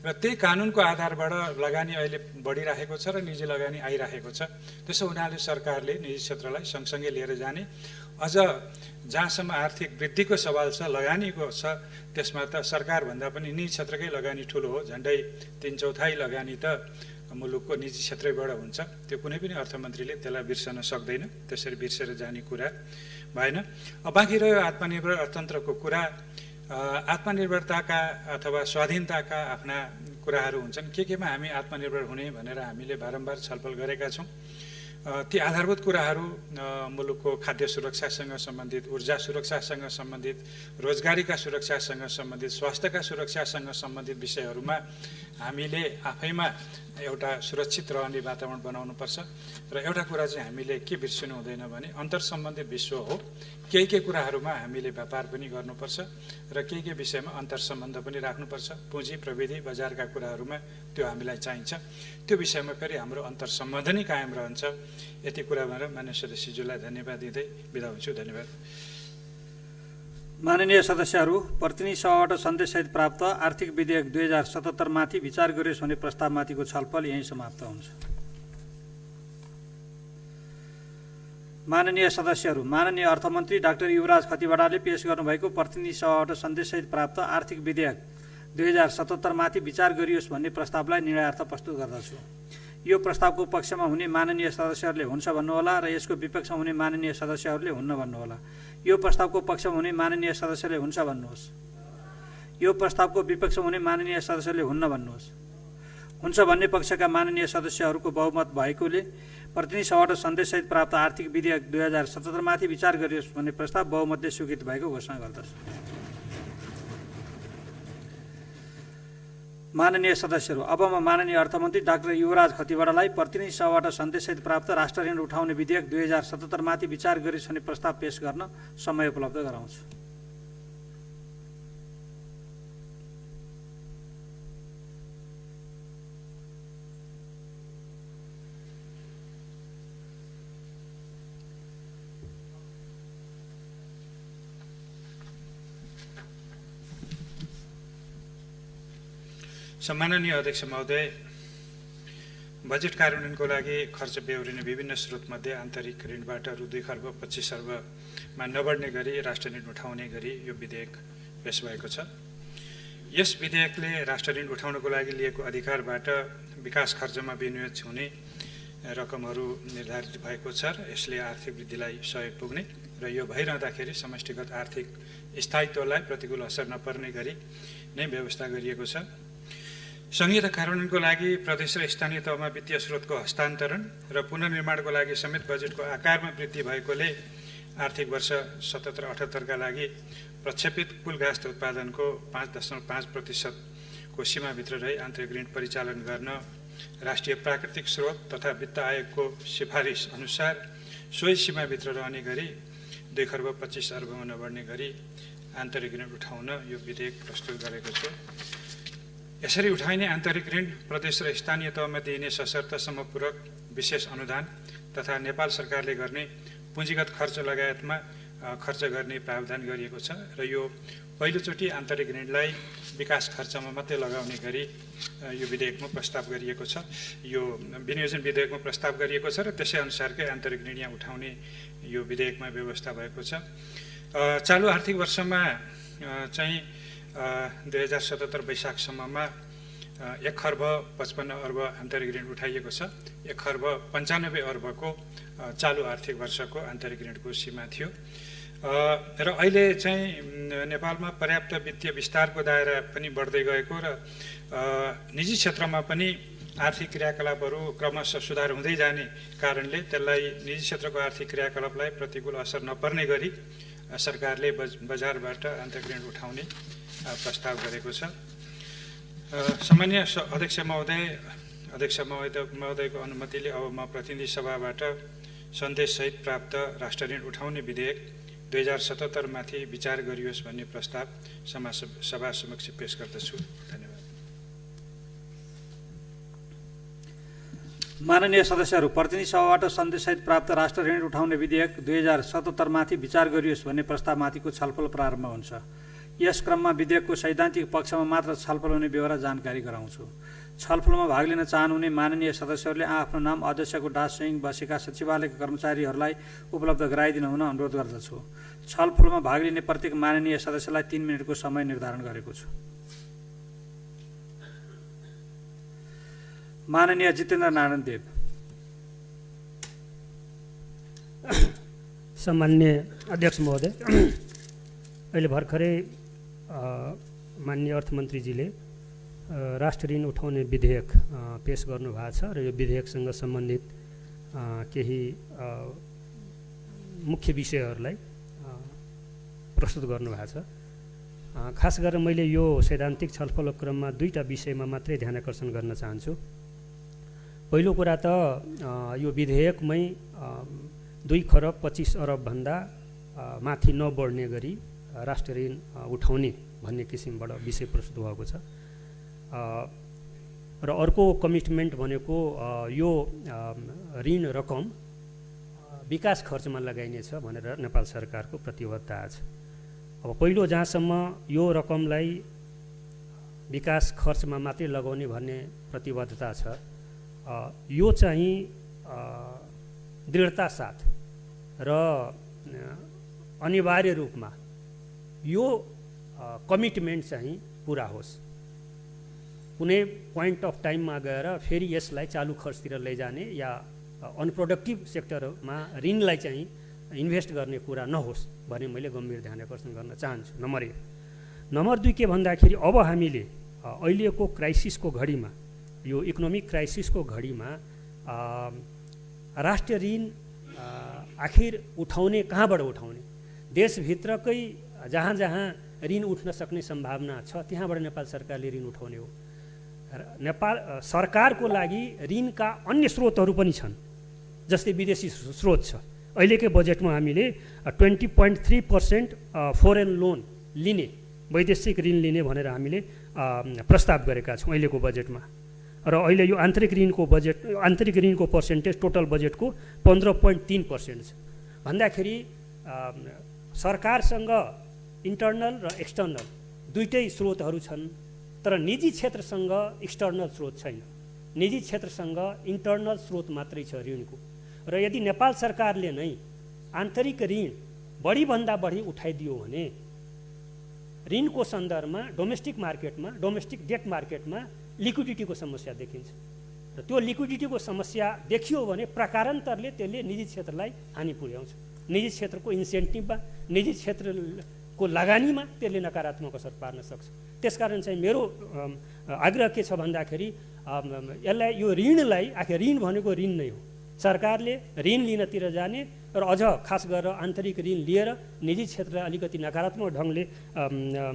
र त्यही कानुनको आधारबाट लगानी अहिले बढिरहेको छ र निजी लगानी आइरहेको छ। त्यसो हुनाले सरकारले निजी क्षेत्रलाई सँगसँगै लिएर जाने, अझ जहाँसम्म आर्थिक वृद्धिको सवाल छ, लगानीको छ, त्यसमा त सरकारभन्दा पनि निजी क्षेत्रकै लगानी ठुलो हो। झन्डै 3/4 लगानी त मुलुकको निजी क्षेत्रैबाट हुन्छ। त्यो कुनै पनि अर्थमन्त्रीले त्यसलाई बिर्सन सक्दैन, त्यसरी बिर्सेर जाने कुरा भएन। अब बाँकी रह्यो आत्मनिर्भर अर्थतन्त्रको कुरा। आत्मनिर्भरताका अथवा स्वाधीनताका आफ्ना कुराहरू हुन्छन्। केमा हामी आत्मनिर्भर हुने भनेर हामीले बारम्बार छलफल गरेका छौँ, ती आधारभूत कुराहरू मुलुकको खाद्य सुरक्षासँग सम्बन्धित, ऊर्जा सुरक्षासँग सम्बन्धित, रोजगारीका सुरक्षासँग सम्बन्धित, स्वास्थ्यका सुरक्षासँग सम्बन्धित विषयहरूमा हामीले आफैमा एउटा सुरक्षित रहने वातावरण बनाउनुपर्छ। र एउटा कुरा चाहिँ हामीले के बिर्सिनु हुँदैन भने अन्तर्सम्बन्धित विश्व हो। केही कुराहरूमा हामीले व्यापार पनि गर्नुपर्छ र केही विषयमा अन्तर्सम्बन्ध पनि राख्नुपर्छ। पुँजी, प्रविधि, बजारका कुराहरूमा त्यो हामीलाई चाहिन्छ। त्यो विषयमा फेरि हाम्रो अन्तर्सम्बन्ध नै कायम रहन्छ। यति कुरा भनेर मान्य सदस्यज्यूलाई धन्यवाद दिँदै बिदा हुन्छु। धन्यवाद। माननीय सदस्यहरू, प्रतिनिधि सभाबाट सन्देशसहित प्राप्त आर्थिक विधेयक 2077 माथि विचार गरियोस् भन्ने प्रस्तावमाथिको छलफल यही समाप्त हुन्छ। माननीय सदस्यहरू, माननीय अर्थमन्त्री डाक्टर युवराज खतिवडाले पेश गर्नुभएको प्रतिनिधि सभाबाट सन्देशसहित प्राप्त आर्थिक विधेयक 2077 माथि विचार गरियोस् भन्ने प्रस्तावलाई निर्णयार्थ प्रस्तुत गर्दछु। यो प्रस्तावको पक्षमा हुने माननीय सदस्यहरूले हुन्छ भन्नुहोला र यसको विपक्षमा हुने माननीय सदस्यहरूले हुन्न भन्नुहोला। यो प्रस्तावको पक्षमा हुने माननीय सदस्यले हुन्छ भन्नुहोस्। यो प्रस्तावको विपक्षमा हुने माननीय सदस्यले हुन्न भन्नुहोस्। हुन्छ भन्ने पक्षका माननीय सदस्यहरूको बहुमत भएकोले प्रतिनिधि सभाबाट सन्देशसहित प्राप्त आर्थिक विधेयक 2077 माथि विचार गरियोस् भन्ने प्रस्ताव बहुमतले स्वीकृत भएको घोषणा गर्दछु। माननीय सदस्यहरू, अब म माननीय अर्थमन्त्री डाक्टर युवराज खतिवडालाई प्रतिनिधि सभाबाट सन्देशसहित प्राप्त राष्ट्र ऋण उठाउने विधेयक 2077 माथि विचार गरियोस् भन्ने प्रस्ताव पेश गर्न समय उपलब्ध गराउँछु। सम्माननीय अध्यक्ष महोदय, बजेट कार्यान्वयनको लागि खर्च बेहोरिने विभिन्न स्रोतमध्ये आन्तरिक ऋणबाट रु 2 खर्ब 25 अर्बमा नबढ्ने गरी राष्ट्र ऋण उठाउने गरी यो विधेयक पेश भएको छ। यस विधेयकले राष्ट्र ऋण उठाउनको लागि लिएको अधिकारबाट विकास खर्चमा विनियोज हुने रकमहरू निर्धारित भएको छ र यसले आर्थिक वृद्धिलाई सहयोग पुग्ने र यो भइरहँदाखेरि समष्टिगत आर्थिक स्थायित्वलाई प्रतिकूल असर नपर्ने गरी नै व्यवस्था गरिएको छ। संहिता कार्यान्वयनको लागि प्रदेश र स्थानीय तहमा वित्तीय स्रोतको हस्तान्तरण र पुनर्निर्माणको लागि समेत बजेटको आकारमा वृद्धि भएकोले आर्थिक वर्ष 77-78 का लागि प्रक्षेपित कुल गाँस्थ उत्पादनको 5.5% को सीमाभित्र रही आन्तरिक ऋण परिचालन गर्न राष्ट्रिय प्राकृतिक स्रोत तथा वित्त आयोगको सिफारिस अनुसार सोही सीमाभित्र रहने गरी 2 खर्ब 25 अर्बमा नबढ्ने गरी आन्तरिक ऋण उठाउन यो विधेयक प्रस्तुत गरेको छु। यसरी उठाइने आन्तरिक ऋण प्रदेश र स्थानीय तहमा दिइने सशर्त समपूरक विशेष अनुदान तथा नेपाल सरकारले गर्ने पुँजीगत खर्च लगायतमा खर्च गर्ने प्रावधान गरिएको छ र यो पहिलोचोटि आन्तरिक ऋणलाई विकास खर्चमा मात्रै लगाउने गरी यो विधेयकमा प्रस्ताव गरिएको छ। यो विनियोजन विधेयकमा प्रस्ताव गरिएको छ र त्यसै अनुसारकै आन्तरिक ऋण यहाँ उठाउने यो विधेयकमा व्यवस्था भएको छ। चालु आर्थिक वर्षमा चाहिँ 2077 वैशाखसम्ममा 1 खर्ब 55 अर्ब आन्तरिक ऋण उठाइएको छ। 1 खर्ब 95 अर्बको चालु आर्थिक वर्षको आन्तरिक ऋणको सीमा थियो र अहिले चाहिँ नेपालमा पर्याप्त वित्तीय विस्तारको दायरा पनि बढ्दै गएको र निजी क्षेत्रमा पनि आर्थिक क्रियाकलापहरू क्रमशः सुधार हुँदै जाने कारणले त्यसलाई निजी क्षेत्रको आर्थिक क्रियाकलापलाई प्रतिकूल असर नपर्ने गरी सरकारले बजारबाट आन्तरिक ऋण उठाउने प्रस्ताव गरेको छ। सामान्य अध्यक्ष महोदयको अनुमतिले अब म प्रतिनिधि सभाबाट सन्देशसहित प्राप्त राष्ट्र ऋण उठाउने विधेयक 2077 माथि विचार गरियोस् भन्ने प्रस्ताव सभा समक्ष पेश गर्दछु। धन्यवाद। माननीय सदस्यहरू, प्रतिनिधि सभाबाट सन्देशसहित प्राप्त राष्ट्र ऋण उठाउने विधेयक 2077 माथि विचार गरियोस् भन्ने प्रस्तावमाथिको छलफल प्रारम्भ हुन्छ। यस क्रममा विधेयकको सैद्धान्तिक पक्षमा मात्र छलफल हुने बेहोरा जानकारी गराउँछु। छलफलमा भाग लिन चाहनुहुने माननीय सदस्यहरूले आफ्नो नाम अध्यक्षको डास्विङ बसेका सचिवालयका कर्मचारीहरूलाई उपलब्ध गराइदिन हुन अनुरोध गर्दछु। छलफलमा भाग लिने प्रत्येक माननीय सदस्यलाई 3 मिनटको समय निर्धारण गरेको छु। माननीय जितेन्द्र नारायण देव। सम्मान्य अध्यक्ष महोदय, अहिले भर्खरै माननीय अर्थमन्त्रीजीले राष्ट्र ऋण उठाउने विधेयक पेश गर्नुभएको छ र यो विधेयकसँग सम्बन्धित केही मुख्य विषयहरूलाई प्रस्तुत गर्नुभएको छ। खास गरेर मैले यो सैद्धान्तिक छलफलको क्रममा दुईटा विषयमा मात्रै ध्यान आकर्षण गर्न चाहन्छु। पहिलो कुरा त यो विधेयकमै 2 खरब 25 अरब भन्दा माथि नबढ्ने गरी राष्ट्रिय ऋण उठाउने भन्ने किसिमबाट विषय प्रस्तुत भएको छ। र अर्को कमिटमेन्ट भनेको यो ऋण रकम विकास खर्चमा लगाइनेछ भनेर नेपाल सरकारको प्रतिबद्धता छ। अब पहिलो जहाँसम्म यो रकमलाई विकास खर्चमा मात्रै लगाउने भन्ने प्रतिबद्धता छ, यो चाहिँ दृढता साथ र अनिवार्य रूपमा यो कमिटमेन्ट चाहिँ पुरा होस्। कुनै पोइन्ट अफ टाइममा गएर फेरि यसलाई चालु खर्चतिर लैजाने या अनप्रोडक्टिभ सेक्टरमा ऋणलाई चाहिँ इन्भेस्ट गर्ने कुरा नहोस् भन्ने मैले गम्भीर ध्यान आकर्षण गर्न चाहन्छु। नम्बर 1। नम्बर 2 के भन्दाखेरि अब हामीले अहिलेको क्राइसिसको घडीमा, यो इकोनोमिक क्राइसिसको घडीमा राष्ट्रिय ऋण आखिर उठाउने कहाँबाट उठाउने? देशभित्रकै जहाँ जहाँ ऋण उठ्न सक्ने सम्भावना छ त्यहाँबाट नेपाल सरकारले ऋण उठाउने हो। नेपाल सरकारको लागि ऋणका अन्य स्रोतहरू पनि छन्, जस्तै विदेशी स्रोत छ। अहिलेकै बजेटमा हामीले 20.3% फोरेन लोन लिने, वैदेशिक ऋण लिने भनेर हामीले प्रस्ताव गरेका छौँ अहिलेको बजेटमा। र अहिले यो आन्तरिक ऋणको पर्सेन्टेज टोटल बजेटको 15.3% छ। भन्दाखेरि सरकारसँग इन्टर्नल र एक्सटर्नल दुईटै स्रोतहरू छन्, तर निजी क्षेत्रसँग एक्सटर्नल स्रोत छैन। निजी क्षेत्रसँग इन्टर्नल स्रोत मात्रै छ ऋणको। र यदि नेपाल सरकारले नै आन्तरिक ऋण बढीभन्दा बढी उठाइदियो भने ऋणको सन्दर्भमा डोमेस्टिक मार्केटमा, डोमेस्टिक डेट मार्केटमा लिक्विडिटीको समस्या देखिन्छ। र त्यो लिक्विडिटीको समस्या देखियो भने प्रकारान्तरले त्यसले निजी क्षेत्रलाई हानि पुर्याउँछ। निजी क्षेत्रको इन्सेन्टिभमा, निजी क्षेत्रको लगानीमा त्यसले नकारात्मक असर पार्न सक्छ। त्यसकारण चाहिँ मेरो आग्रह के छ भन्दाखेरि यसलाई, यो ऋणलाई, आखिर ऋण भनेको ऋण नै हो। सरकारले ऋण लिनतिर जाने र अझ खास गरेर आन्तरिक ऋण लिएर निजी क्षेत्रलाई अलिकति नकारात्मक ढङ्गले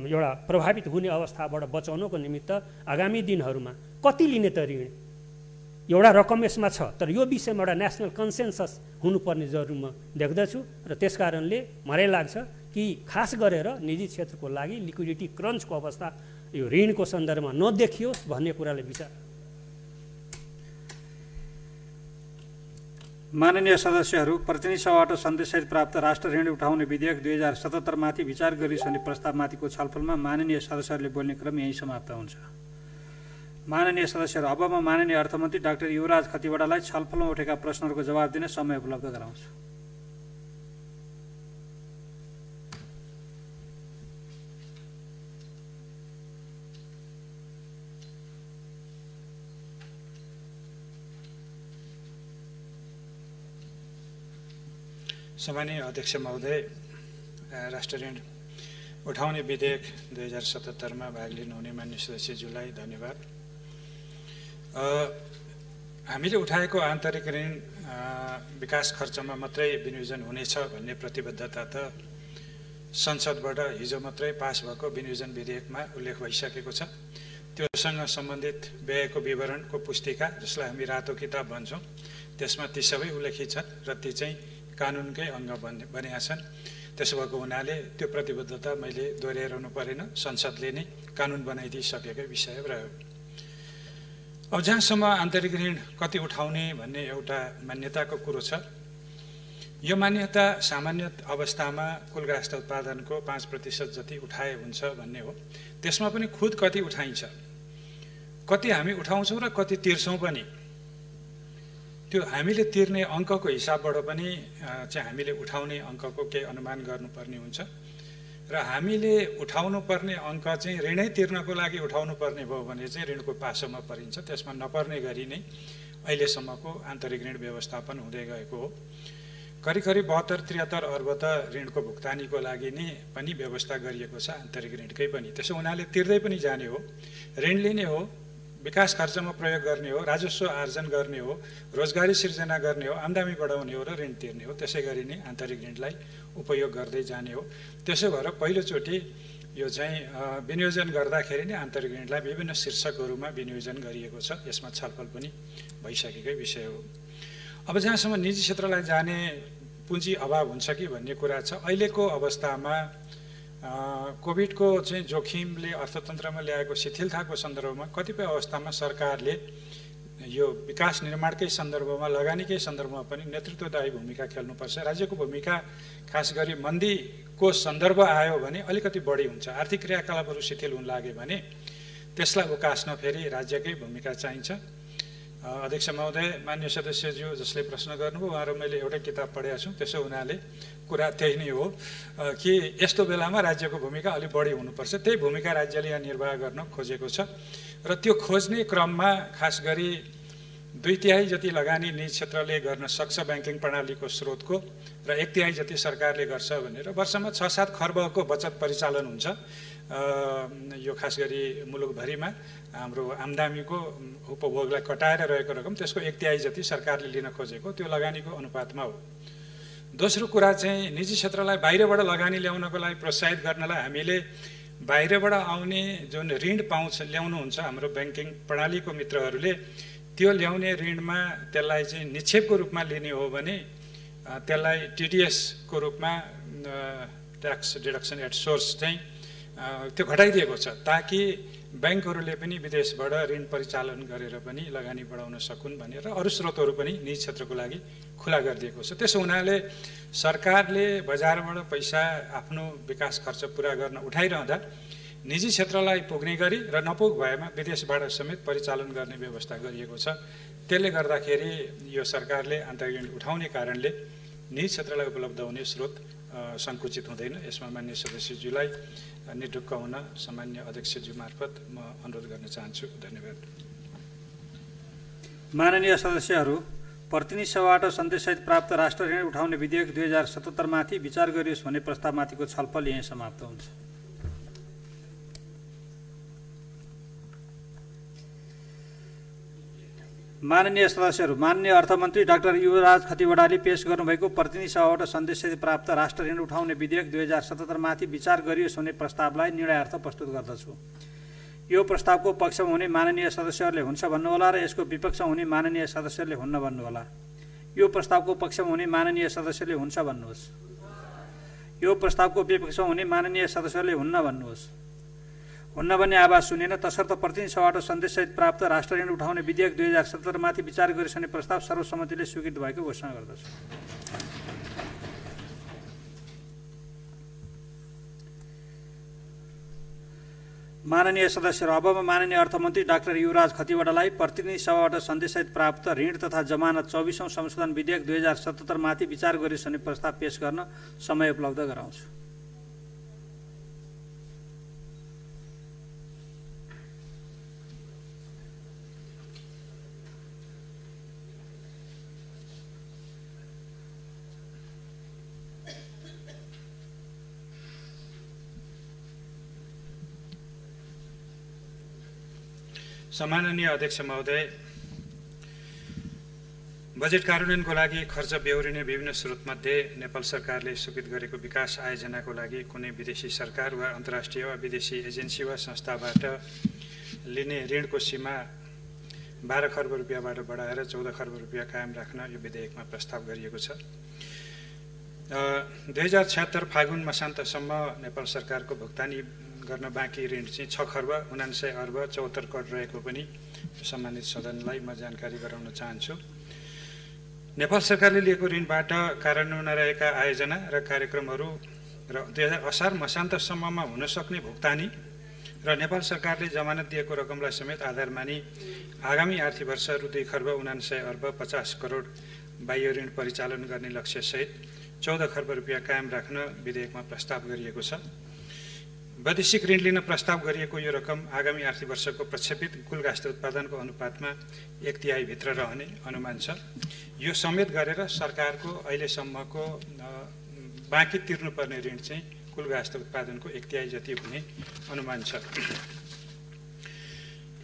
एउटा प्रभावित हुने अवस्थाबाट बचाउनको निमित्त आगामी दिनहरूमा कति लिने त ऋण, एउटा रकम यसमा छ, तर यो विषयमा एउटा नेसनल कन्सेन्सस हुनुपर्ने जरुरी म देख्दछु। र त्यसकारणले मलाई लाग्छ कि खास गरेर निजी क्षेत्रको लागि लिक्विडिटी क्रन्चको अवस्था यो ऋणको सन्दर्भमा नदेखियोस् भन्ने कुराले विचार। माननीय सदस्यहरू, प्रतिनिधि सभाबाट सन्देशसहित प्राप्त राष्ट्र ऋण उठाउने विधेयक 2077 माथि विचार गरिसक्ने प्रस्तावमाथिको छलफलमा माननीय सदस्यहरूले बोल्ने क्रम यही समाप्त हुन्छ। माननीय सदस्यहरू, अब म माननीय अर्थमन्त्री डाक्टर युवराज खतिवडालाई छलफलमा उठेका प्रश्नहरूको जवाब दिन समय उपलब्ध गराउँछु। सम्माननीय अध्यक्ष महोदय, राष्ट्र ऋण उठाउने विधेयक 2077 भाग लिनुहुने मान्य सदस्यज्यूलाई धन्यवाद। हामीले उठाएको आन्तरिक ऋण विकास खर्चमा मात्रै विनियोजन हुनेछ भन्ने प्रतिबद्धता त संसदबाट हिजो मात्रै पास भएको विनियोजन विधेयकमा उल्लेख भइसकेको छ। त्योसँग सम्बन्धित व्ययको विवरणको पुस्तिका, जसलाई हामी रातो किताब भन्छौँ, त्यसमा ती सबै उल्लेखित छन् र ती चाहिँ कानुनकै अङ्ग बनेका छन्। त्यसो भएको हुनाले त्यो प्रतिबद्धता मैले दोहोऱ्याइरहनु परेन, संसदले नै कानुन बनाइदिइसकेकै विषय रह्यो। अब जहाँसम्म आन्तरिक ऋण कति उठाउने भन्ने एउटा मान्यताको कुरो छ, यो मान्यता सामान्य अवस्थामा कुल गार्हस्थ्य उत्पादनको 5% जति उठाए हुन्छ भन्ने हो। त्यसमा पनि खुद कति उठाइन्छ, कति हामी उठाउँछौँ र कति तिर्छौँ पनि, त्यो हामीले तिर्ने अङ्कको हिसाबबाट पनि चाहिँ हामीले उठाउने अङ्कको केही अनुमान गर्नुपर्ने हुन्छ। र हामीले उठाउनु पर्ने अङ्क चाहिँ ऋणै तिर्नको लागि उठाउनु पर्ने भयो भने चाहिँ ऋणको पासोमा परिन्छ। त्यसमा नपर्ने गरी नै अहिलेसम्मको आन्तरिक ऋण व्यवस्थापन हुँदै गएको हो। करिब 72-73 अर्ब त ऋणको भुक्तानीको लागि नै पनि व्यवस्था गरिएको छ, आन्तरिक ऋणकै पनि। त्यसो हुनाले तिर्दै पनि जाने हो, ऋण लिने हो, विकास खर्चमा प्रयोग गर्ने हो, राजस्व आर्जन गर्ने हो, रोजगारी सिर्जना गर्ने हो, आम्दानी बढाउने हो र ऋण तिर्ने हो। त्यसै गरी नै आन्तरिक ऋणलाई उपयोग गर्दै जाने हो। त्यसो भएर पहिलोचोटि यो चाहिँ विनियोजन गर्दाखेरि नै आन्तरिक ऋणलाई विभिन्न शीर्षकहरूमा विनियोजन गरिएको छ। यसमा छलफल पनि भइसकेकै विषय हो। अब जहाँसम्म निजी क्षेत्रलाई जाने पुँजी अभाव हुन्छ कि भन्ने कुरा छ। अहिलेको अवस्थामा कोभिडको चाहिँ जोखिमले अर्थतन्त्रमा ल्याएको शिथिलताको सन्दर्भमा कतिपय अवस्थामा सरकारले यो विकास निर्माणकै सन्दर्भमा, लगानीकै सन्दर्भमा पनि नेतृत्वदायी भूमिका खेल्नुपर्छ। राज्यको भूमिका खास गरी मन्दीको सन्दर्भ आयो भने अलिकति बढी हुन्छ। आर्थिक क्रियाकलापहरू शिथिल हुन लाग्यो भने त्यसलाई उकास्न फेरि राज्यकै भूमिका चाहिन्छ। अध्यक्ष महोदय, मान्य सदस्यज्यू जसले प्रश्न गर्नुभयो उहाँ र मैले एउटै किताब पढेको छु। त्यसो हुनाले कुरा त्यही नै हो कि यस्तो बेलामा राज्यको भूमिका अलि बढी हुनुपर्छ। त्यही भूमिका राज्यले यहाँ निर्वाह गर्न खोजेको छ र त्यो खोज्ने क्रममा खास गरी 2/3 जति लगानी निजी क्षेत्रले गर्न सक्छ ब्याङ्किङ प्रणालीको स्रोतको र 1/3 जति सरकारले गर्छ भनेर वर्षमा 6-7 खर्बको बचत परिचालन हुन्छ। यो खास गरी मुलुकभरिमा हाम्रो आम्दानीको उपभोगलाई कटाएर रहेको रकम त्यसको 1/3 जति सरकारले लिन खोजेको त्यो लगानीको अनुपातमा हो। दोस्रो कुरा चाहिँ निजी क्षेत्रलाई बाहिरबाट लगानी ल्याउनको लागि प्रोत्साहित गर्नलाई हामीले बाहिरबाट आउने जुन ऋण ल्याउनुहुन्छ हाम्रो ब्याङ्किङ प्रणालीको मित्रहरूले, त्यो ल्याउने ऋणमा त्यसलाई चाहिँ निक्षेपको रूपमा लिने हो भने त्यसलाई टिडिएसको रूपमा ट्याक्स डिडक्सन एट सोर्स चाहिँ त्यो घटाइदिएको छ ताकि ब्याङ्कहरूले पनि विदेशबाट ऋण परिचालन गरेर पनि लगानी बढाउन सकुन् भनेर अरू स्रोतहरू पनि निजी क्षेत्रको लागि खुला गरिदिएको छ। त्यसो हुनाले सरकारले बजारबाट पैसा आफ्नो विकास खर्च पुरा गर्न उठाइरहँदा निजी क्षेत्रलाई पुग्ने गरी र नपुग भएमा विदेशबाट समेत परिचालन गर्ने व्यवस्था गरिएको छ। त्यसले गर्दाखेरि यो सरकारले आन्तरिक ऋण उठाउने कारणले निजी क्षेत्रलाई उपलब्ध हुने स्रोत सङ्कुचित हुँदैन। यसमा मान्य सदस्यज्यूलाई निढुक्क हुन सामान्य अध्यक्षज्यू मार्फत म अनुरोध गर्न चाहन्छु। धन्यवाद। माननीय सदस्यहरू, प्रतिनिधि सभाबाट सन्देशसहित प्राप्त राष्ट्र ऋण उठाउने विधेयक 2077 माथि विचार गरियोस् भन्ने प्रस्तावमाथिको छलफल यहीँ समाप्त हुन्छ। माननीय सदस्यहरू, माननीय अर्थमन्त्री डाक्टर युवराज खतिवडाले पेश गर्नुभएको प्रतिनिधि सभाबाट सन्देशसहित प्राप्त राष्ट्र ऋण उठाउने विधेयक 2077 माथि विचार गरियोस् भन्ने प्रस्तावलाई निर्णयार्थ प्रस्तुत गर्दछु। यो प्रस्तावको पक्षमा हुने माननीय सदस्यहरूले हुन्छ भन्नुहोला र यसको विपक्षमा हुने माननीय सदस्यहरूले हुन्न भन्नुहोला। यो प्रस्तावको पक्षमा हुने माननीय सदस्यले हुन्छ भन्नुहोस्। यो प्रस्तावको विपक्षमा हुने माननीय सदस्यहरूले हुन्न भन्नुहोस्। हुन्न भन्ने आवाज सुनेन, तसर्थ प्रतिनिधि सभाबाट सन्देशसहित प्राप्त राष्ट्र ऋण उठाउने विधेयक 2077 माथि विचार गरियोस् भन्ने प्रस्ताव सर्वसम्मतिले स्वीकृत भएको घोषणा गर्दछु। माननीय सदस्यहरू, अब म माननीय अर्थमन्त्री डाक्टर युवराज खतिवडालाई प्रतिनिधि सभाबाट सन्देशसहित प्राप्त ऋण तथा जमानत 24औं संशोधन विधेयक 2077 माथि विचार गरियोस् भन्ने प्रस्ताव पेश गर्न समय उपलब्ध गराउँछु। सम्माननीय अध्यक्ष महोदय, बजेट कार्यान्वयनको लागि खर्च बेहोरिने विभिन्न स्रोतमध्ये नेपाल सरकारले स्वीकृत गरेको विकास आयोजनाको लागि कुनै विदेशी सरकार वा अन्तर्राष्ट्रिय वा विदेशी एजेन्सी वा संस्थाबाट लिने ऋणको सीमा 12 खर्ब रुपियाँबाट बढाएर 14 खर्ब रुपियाँ कायम राख्न यो विधेयकमा प्रस्ताव गरिएको छ। 2076 फागुन मसान्तसम्म नेपाल सरकारको भुक्तानी गर्न बाँकी ऋण चाहिँ 6 खर्ब 79 अर्ब 74 करोड रहेको पनि सम्मानित सदनलाई म जानकारी गराउन चाहन्छु। नेपाल सरकारले लिएको ऋणबाट कार्यान्वयनमा रहेका आयोजना र कार्यक्रमहरू र 2000 असार मसान्तसम्ममा हुन सक्ने भुक्तानी र नेपाल सरकारले जमानत दिएको रकमलाई समेत आधार मानी आगामी आर्थिक वर्ष रु 2 खर्ब 79 अर्ब 50 करोड बाह्य ऋण परिचालन गर्ने लक्ष्यसहित 14 खर्ब रुपियाँ कायम राख्न विधेयकमा प्रस्ताव गरिएको छ। वैदेशिक ऋण लिन प्रस्ताव गरिएको यो रकम आगामी आर्थिक वर्षको प्रक्षेपित कुल राष्ट्रिय उत्पादनको अनुपातमा 1/3 भित्र रहने अनुमान छ। यो समेत गरेर सरकारको अहिलेसम्मको बाँकी तिर्नुपर्ने ऋण चाहिँ कुल राष्ट्रिय उत्पादनको 1/3 जति हुने अनुमान छ।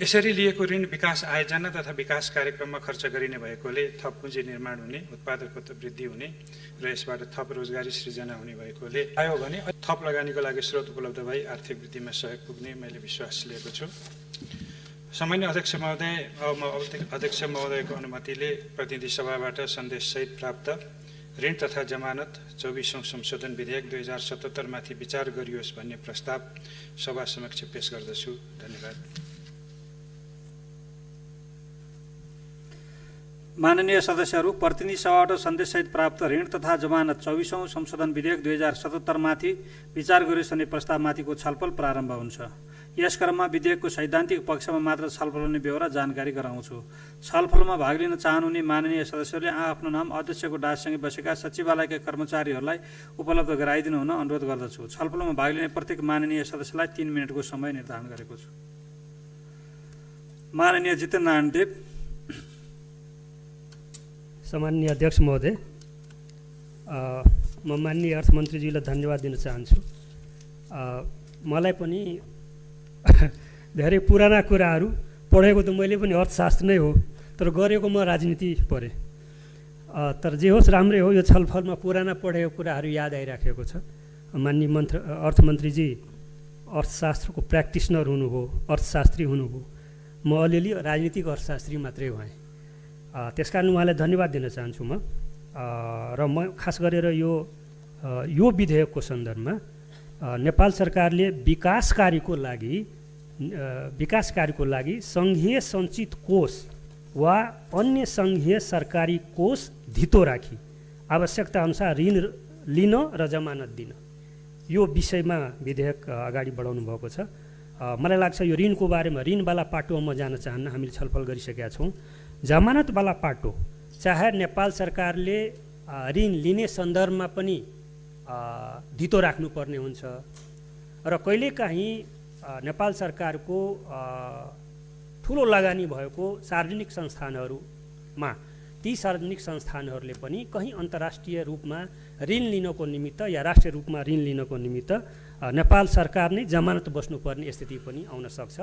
यसरी लिएको ऋण विकास आयोजना तथा विकास कार्यक्रममा खर्च गरिने भएकोले थप पुँजी निर्माण हुने, उत्पादकता वृद्धि हुने र यसबाट थप रोजगारी सृजना हुने भएकोले आयो भने थप लगानीको लागि स्रोत उपलब्ध भई आर्थिक वृद्धिमा सहयोग पुग्ने मैले विश्वास लिएको छु। सामान्य अध्यक्ष महोदय, अब म अध्यक्ष महोदयको अनुमतिले प्रतिनिधि सभाबाट सन्देशसहित प्राप्त ऋण तथा जमानत 24औं संशोधन विधेयक 2077 माथि विचार गरियोस् भन्ने प्रस्ताव सभा समक्ष पेश गर्दछु। धन्यवाद। माननीय सदस्यहरू, प्रतिनिधि सभाबाट सन्देशसहित प्राप्त ऋण तथा जमानत 24औं संशोधन विधेयक 2077 माथि विचार गरियोस् भन्ने प्रस्तावमाथिको छलफल प्रारम्भ हुन्छ। यस क्रममा विधेयकको सैद्धान्तिक पक्षमा मात्र छलफल हुने बेहोरा जानकारी गराउँछु। छलफलमा भाग लिन चाहनुहुने माननीय सदस्यहरूले आफ्नो नाम अध्यक्षको डाँससँगै बसेका सचिवालयका कर्मचारीहरूलाई उपलब्ध गराइदिनु हुन अनुरोध गर्दछु। छलफलमा भाग लिने प्रत्येक माननीय सदस्यलाई 3 मिनटको समय निर्धारण गरेको छु। माननीय जितेन्द्र नारायण देव। सम्माननीय अध्यक्ष महोदय, म माननीय अर्थमन्त्रीजीलाई धन्यवाद दिन चाहन्छु। मलाई पनि धेरै पुराना कुराहरू पढेको त मैले पनि अर्थशास्त्र नै हो, तर गरेको म राजनीति पढेँ। तर जे होस् राम्रै हो, यो छलफलमा पुराना पढेको कुराहरू याद आइराखेको छ। माननीय अर्थमन्त्रीजी अर्थशास्त्रको प्र्याक्टिसनर हुनुभयो, अर्थशास्त्री हुनुभयो। म अलिअलि राजनीतिक अर्थशास्त्री मात्रै भएँ। त्यसकारण उहाँलाई धन्यवाद दिन चाहन्छु म। र म खास गरेर यो विधेयकको सन्दर्भमा नेपाल सरकारले विकास कार्यको लागि सङ्घीय सञ्चित कोष वा अन्य सङ्घीय सरकारी कोष धितो राखी आवश्यकता अनुसार ऋण लिन र जमानत दिन, यो विषयमा विधेयक अगाडि बढाउनु भएको छ। मलाई लाग्छ यो ऋणको बारेमा, ऋणवाला पाटोमा म जान चाहन्न, हामीले छलफल गरिसकेका छौँ। जमानतवाला पाटो चाहे नेपाल सरकारले ऋण लिने सन्दर्भमा पनि धितो राख्नुपर्ने हुन्छ र कहिलेकाहीँ नेपाल सरकारको ठुलो लगानी भएको सार्वजनिक संस्थानहरूमा ती सार्वजनिक संस्थानहरूले पनि कहीँ अन्तर्राष्ट्रिय रूपमा ऋण लिनको निमित्त या राष्ट्रिय रूपमा ऋण लिनको निमित्त नेपाल सरकार नै जमानत बस्नुपर्ने स्थिति पनि आउन सक्छ,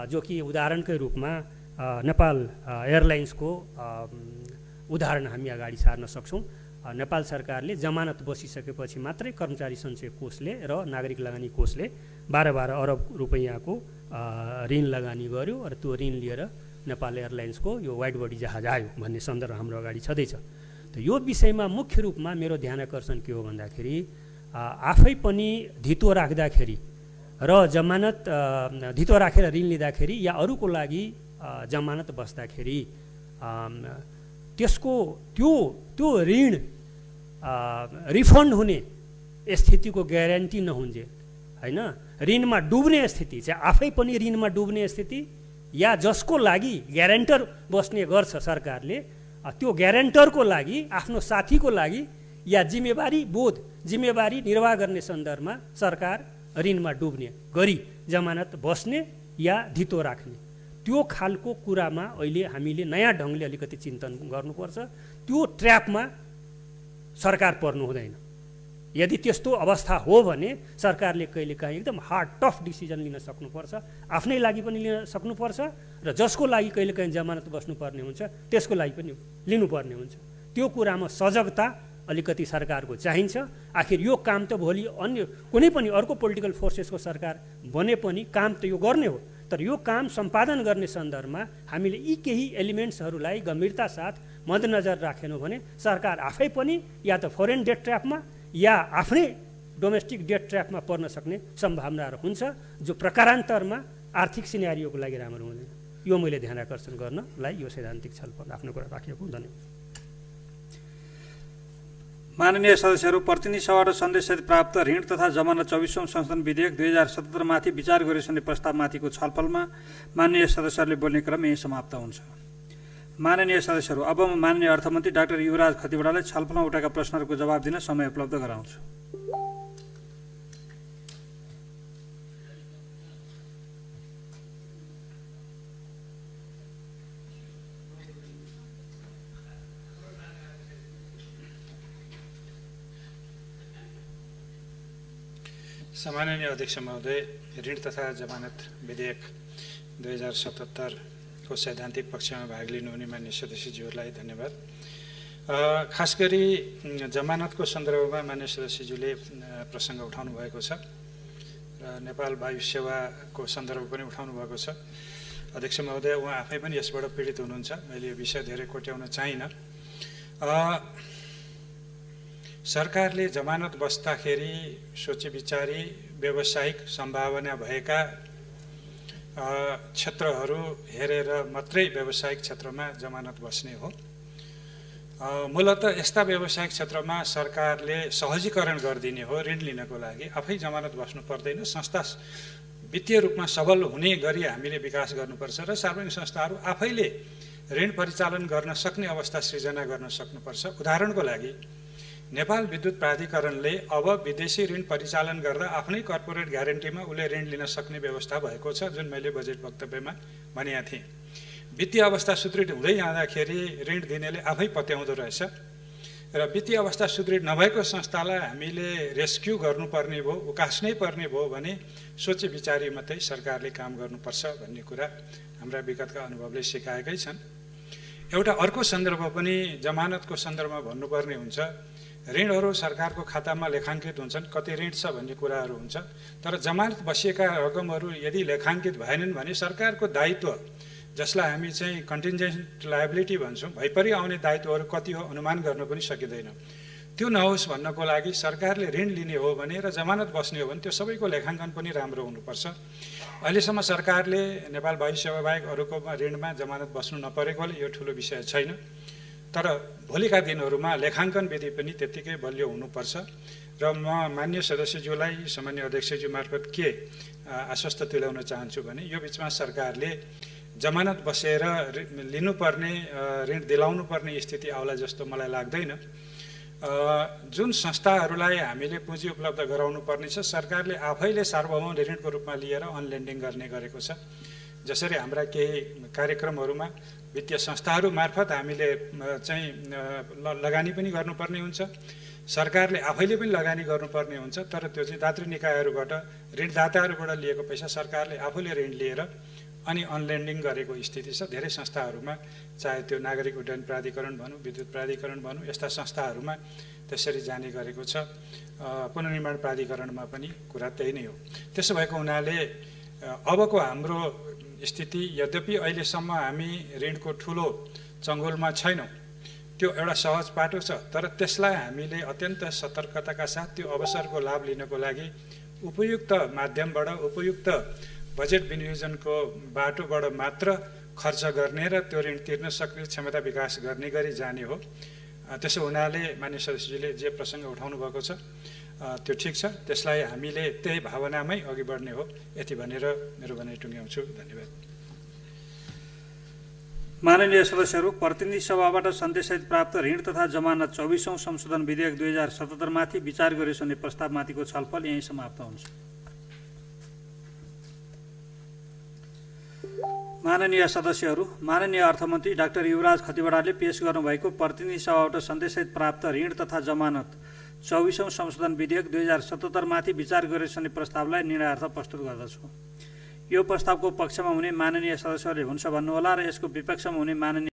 जो कि उदाहरणकै रूपमा नेपाल एयरलाइन्सको उदाहरण हामी अगाडि सार्न सक्छौँ। नेपाल सरकारले जमानत बसिसकेपछि मात्रै कर्मचारी सञ्चय कोषले र नागरिक लगानी कोषले 12 अरब रुपैयाँको ऋण लगानी गर्यो र त्यो ऋण लिएर नेपाल एयरलाइन्सको यो वाइड बडी जहाज आयो भन्ने सन्दर्भ हाम्रो अगाडि छँदैछ। त यो विषयमा मुख्य रूपमा मेरो ध्यान आकर्षण के हो भन्दाखेरि आफै पनि धितो राख्दाखेरि र जमानत धितो राखेर ऋण लिँदाखेरि या अरूको लागि जमानत बस्दाखेरि त्यसको त्यो ऋण रिफन्ड हुने स्थितिको ग्यारेन्टी नहुन्जे, हैन, ऋणमा डुब्ने स्थिति चाहिँ आफै पनि ऋणमा डुब्ने स्थिति या जसको लागि ग्यारेन्टर बस्ने गर्छ सरकारले, त्यो ग्यारेन्टरको लागि आफ्नो साथीको लागि या जिम्मेवारी निर्वाह गर्ने सन्दर्भमा सरकार ऋणमा डुब्ने गरी जमानत बस्ने या धितो राख्ने, त्यो खालको कुरामा अहिले हामीले नयाँ ढङ्गले अलिकति चिन्तन गर्नुपर्छ। त्यो ट्र्यापमा सरकार पर्नु हुँदैन। यदि त्यस्तो अवस्था हो भने सरकारले कहिलेकाहीँ एकदम हार्ड टफ डिसिजन लिन सक्नुपर्छ, आफ्नै लागि पनि लिन सक्नुपर्छ र जसको लागि कहिलेकाहीँ जमानत बस्नुपर्ने हुन्छ त्यसको लागि पनि लिनुपर्ने हुन्छ। त्यो कुरामा सजगता अलिकति सरकारको चाहिन्छ। आखिर यो काम त भोलि अन्य कुनै पनि अर्को पोलिटिकल फोर्सेसको सरकार बने पनि काम त यो गर्ने हो, तर यो काम सम्पादन गर्ने सन्दर्भमा हामीले यी केही एलिमेन्ट्सहरूलाई गम्भीरता साथ मध्यनजर राखेनौँ भने सरकार आफै पनि या त फरेन डेट ट्र्यापमा या आफ्नै डोमेस्टिक डेट ट्र्यापमा पर्न सक्ने सम्भावनाहरू हुन्छ, जो प्रकारान्तरमा आर्थिक सिनेरियोको लागि राम्रो हुँदैन। यो मैले ध्यान आकर्षण गर्नलाई यो सैद्धान्तिक छलफल आफ्नो कुरा राखेको। धन्यवाद। माननीय सदस्यहरू, प्रतिनिधि सभाबाट सन्देशसहित प्राप्त ऋण तथा जमानत 24औं संशोधन विधेयक 2077 माथि विचार गरियोस् भन्ने प्रस्तावमाथिको छलफलमा माननीय सदस्यहरूले बोल्ने क्रम यही समाप्त हुन्छ। माननीय सदस्यहरू, अब म माननीय अर्थमन्त्री डाक्टर युवराज खतिवडालाई छलफलमा उठेका प्रश्नहरूको जवाब दिन समय उपलब्ध गराउँछु। सम्माननीय अध्यक्ष महोदय, ऋण तथा जमानत विधेयक 2077 को सैद्धान्तिक पक्षमा भाग लिनुहुने मान्य सदस्यज्यूहरूलाई धन्यवाद। खास गरी जमानतको सन्दर्भमा मान्य सदस्यज्यूले प्रसङ्ग उठाउनु भएको छ र नेपाल वायु सेवाको सन्दर्भ पनि उठाउनु भएको छ। अध्यक्ष महोदय, उहाँ आफै पनि यसबाट पीडित हुनुहुन्छ। मैले यो विषय धेरै कोट्याउन चाहिनँ। सरकारले जमानत बस्दाखेरि सोची विचारी व्यावसायिक सम्भावना भएका क्षेत्रहरू हेरेर मात्रै व्यावसायिक क्षेत्रमा जमानत बस्ने हो। मूलतः यस्ता व्यावसायिक क्षेत्रमा सरकारले सहजीकरण गरिदिने हो ऋण लिनको लागि। आफै जमानत बस्नु पर्दैन। संस्था वित्तीय रूपमा सबल हुने गरी हामीले विकास गर्नुपर्छ र सार्वजनिक संस्थाहरू आफैले ऋण परिचालन गर्न सक्ने अवस्था सृजना गर्न सक्नुपर्छ। उदाहरणको लागि नेपाल विद्युत प्राधिकरणले अब विदेशी ऋण परिचालन गर्दा आफ्नै कर्पोरेट ग्यारेन्टीमा उसले ऋण लिन सक्ने व्यवस्था भएको छ, जुन मैले बजेट वक्तव्यमा भनेका थिएँ। वित्तीय अवस्था सुदृढ हुँदै जाँदाखेरि ऋण दिनेले आफै पत्याउँदो रहेछ र वित्तीय अवस्था सुदृढ नभएको संस्थालाई हामीले रेस्क्यु गर्नुपर्ने भयो, उकास्नै पर्ने भयो भने सोची विचारी मात्रै सरकारले काम गर्नुपर्छ भन्ने कुरा हाम्रा विगतका अनुभवले सिकाएकै छन्। एउटा अर्को सन्दर्भ पनि जमानतको सन्दर्भमा भन्नुपर्ने हुन्छ। ऋणहरू सरकारको खातामा लेखाङ्कित हुन्छन्, कति ऋण छ भन्ने कुराहरू हुन्छ। तर जमानत बसिएका रकमहरू यदि लेखाङ्कित भएनन् भने सरकारको दायित्व, जसलाई हामी चाहिँ कन्टिन्जेन्ट लायबिलिटी भन्छौँ, भइपरि आउने दायित्वहरू कति हो अनुमान गर्न पनि सकिँदैन। त्यो नहोस् भन्नको लागि सरकारले ऋण लिने हो भने र जमानत बस्ने हो भने त्यो सबैको लेखाङ्कन पनि राम्रो हुनुपर्छ। अहिलेसम्म सरकारले नेपाल वायु सेवा बाहेक अरूको ऋणमा जमानत बस्नु नपरेकोले यो ठुलो विषय छैन। तर भोलिका दिनहरूमा लेखाङ्कन विधि पनि त्यत्तिकै बलियो हुनुपर्छ र म मान्य सदस्यज्यूलाई सामान्य अध्यक्षज्यू मार्फत के आश्वस्त तुल्याउन चाहन्छु भने यो बिचमा सरकारले जमानत बसेर लिनुपर्ने ऋण दिलाउनु पर्ने स्थिति आउला जस्तो मलाई लाग्दैन। जुन संस्थाहरूलाई हामीले पुँजी उपलब्ध गराउनु पर्ने छ, सरकारले आफैले सार्वभौम ऋणको रूपमा लिएर अनलेन्डिङ गर्ने गरेको छ। जसरी हाम्रा केही कार्यक्रमहरूमा वित्तीय संस्थाहरू मार्फत हामीले चाहिँ लगानी पनि गर्नुपर्ने हुन्छ, सरकारले आफैले पनि लगानी गर्नुपर्ने हुन्छ। तर त्यो चाहिँ दात्री निकायहरूबाट ऋणदाताहरूबाट लिएको पैसा सरकारले आफूले ऋण लिएर अनि अनलेन्डिङ गरेको स्थिति छ। धेरै संस्थाहरूमा, चाहे त्यो नागरिक उड्डयन प्राधिकरण भनौँ, विद्युत प्राधिकरण भनौँ, यस्ता संस्थाहरूमा त्यसरी जाने गरेको छ। पुनर्निर्माण प्राधिकरणमा पनि कुरा त्यही नै हो। त्यसो भएको हुनाले अबको हाम्रो स्थिति, यद्यपि अहिलेसम्म हामी ऋणको ठुलो चङ्गुलमा छैनौँ, त्यो एउटा सहज पाटो छ। तर त्यसलाई हामीले अत्यन्त सतर्कताका साथ त्यो अवसरको लाभ लिनको लागि उपयुक्त माध्यमबाट, उपयुक्त बजेट विनियोजनको बाटोबाट मात्र खर्च गर्ने र त्यो ऋण तिर्न सक्ने क्षमता विकास गर्ने गरी जाने हो। त्यसो हुनाले मान्य सदस्यजीले जे प्रसङ्ग उठाउनु भएको छ त्यो ठिक छ। त्यसलाई हामीले त्यही भावनामै अघि बढ्ने हो। यति भनेर मेरो भनाइ टुङ्ग्याउँछु। धन्यवाद। माननीय सदस्यहरू, प्रतिनिधि सभाबाट सन्देशसहित प्राप्त ऋण तथा जमानत 24औं संशोधन विधेयक 2077 माथि विचार गरिसक्ने प्रस्तावमाथिको छलफल यहीँ समाप्त हुन्छ। माननीय सदस्यहरू, माननीय अर्थमन्त्री डाक्टर युवराज खतिवडाले पेश गर्नुभएको प्रतिनिधि सभाबाट सन्देशसहित प्राप्त ऋण तथा जमानत 24औं संशोधन विधेयक 2077 माथि विचार गरिसक्ने प्रस्तावलाई निर्णयार्थ प्रस्तुत गर्दछु। यो प्रस्तावको पक्षमा हुने माननीय सदस्यहरूले हुन्छ भन्नुहोला र यसको विपक्षमा हुने माननीय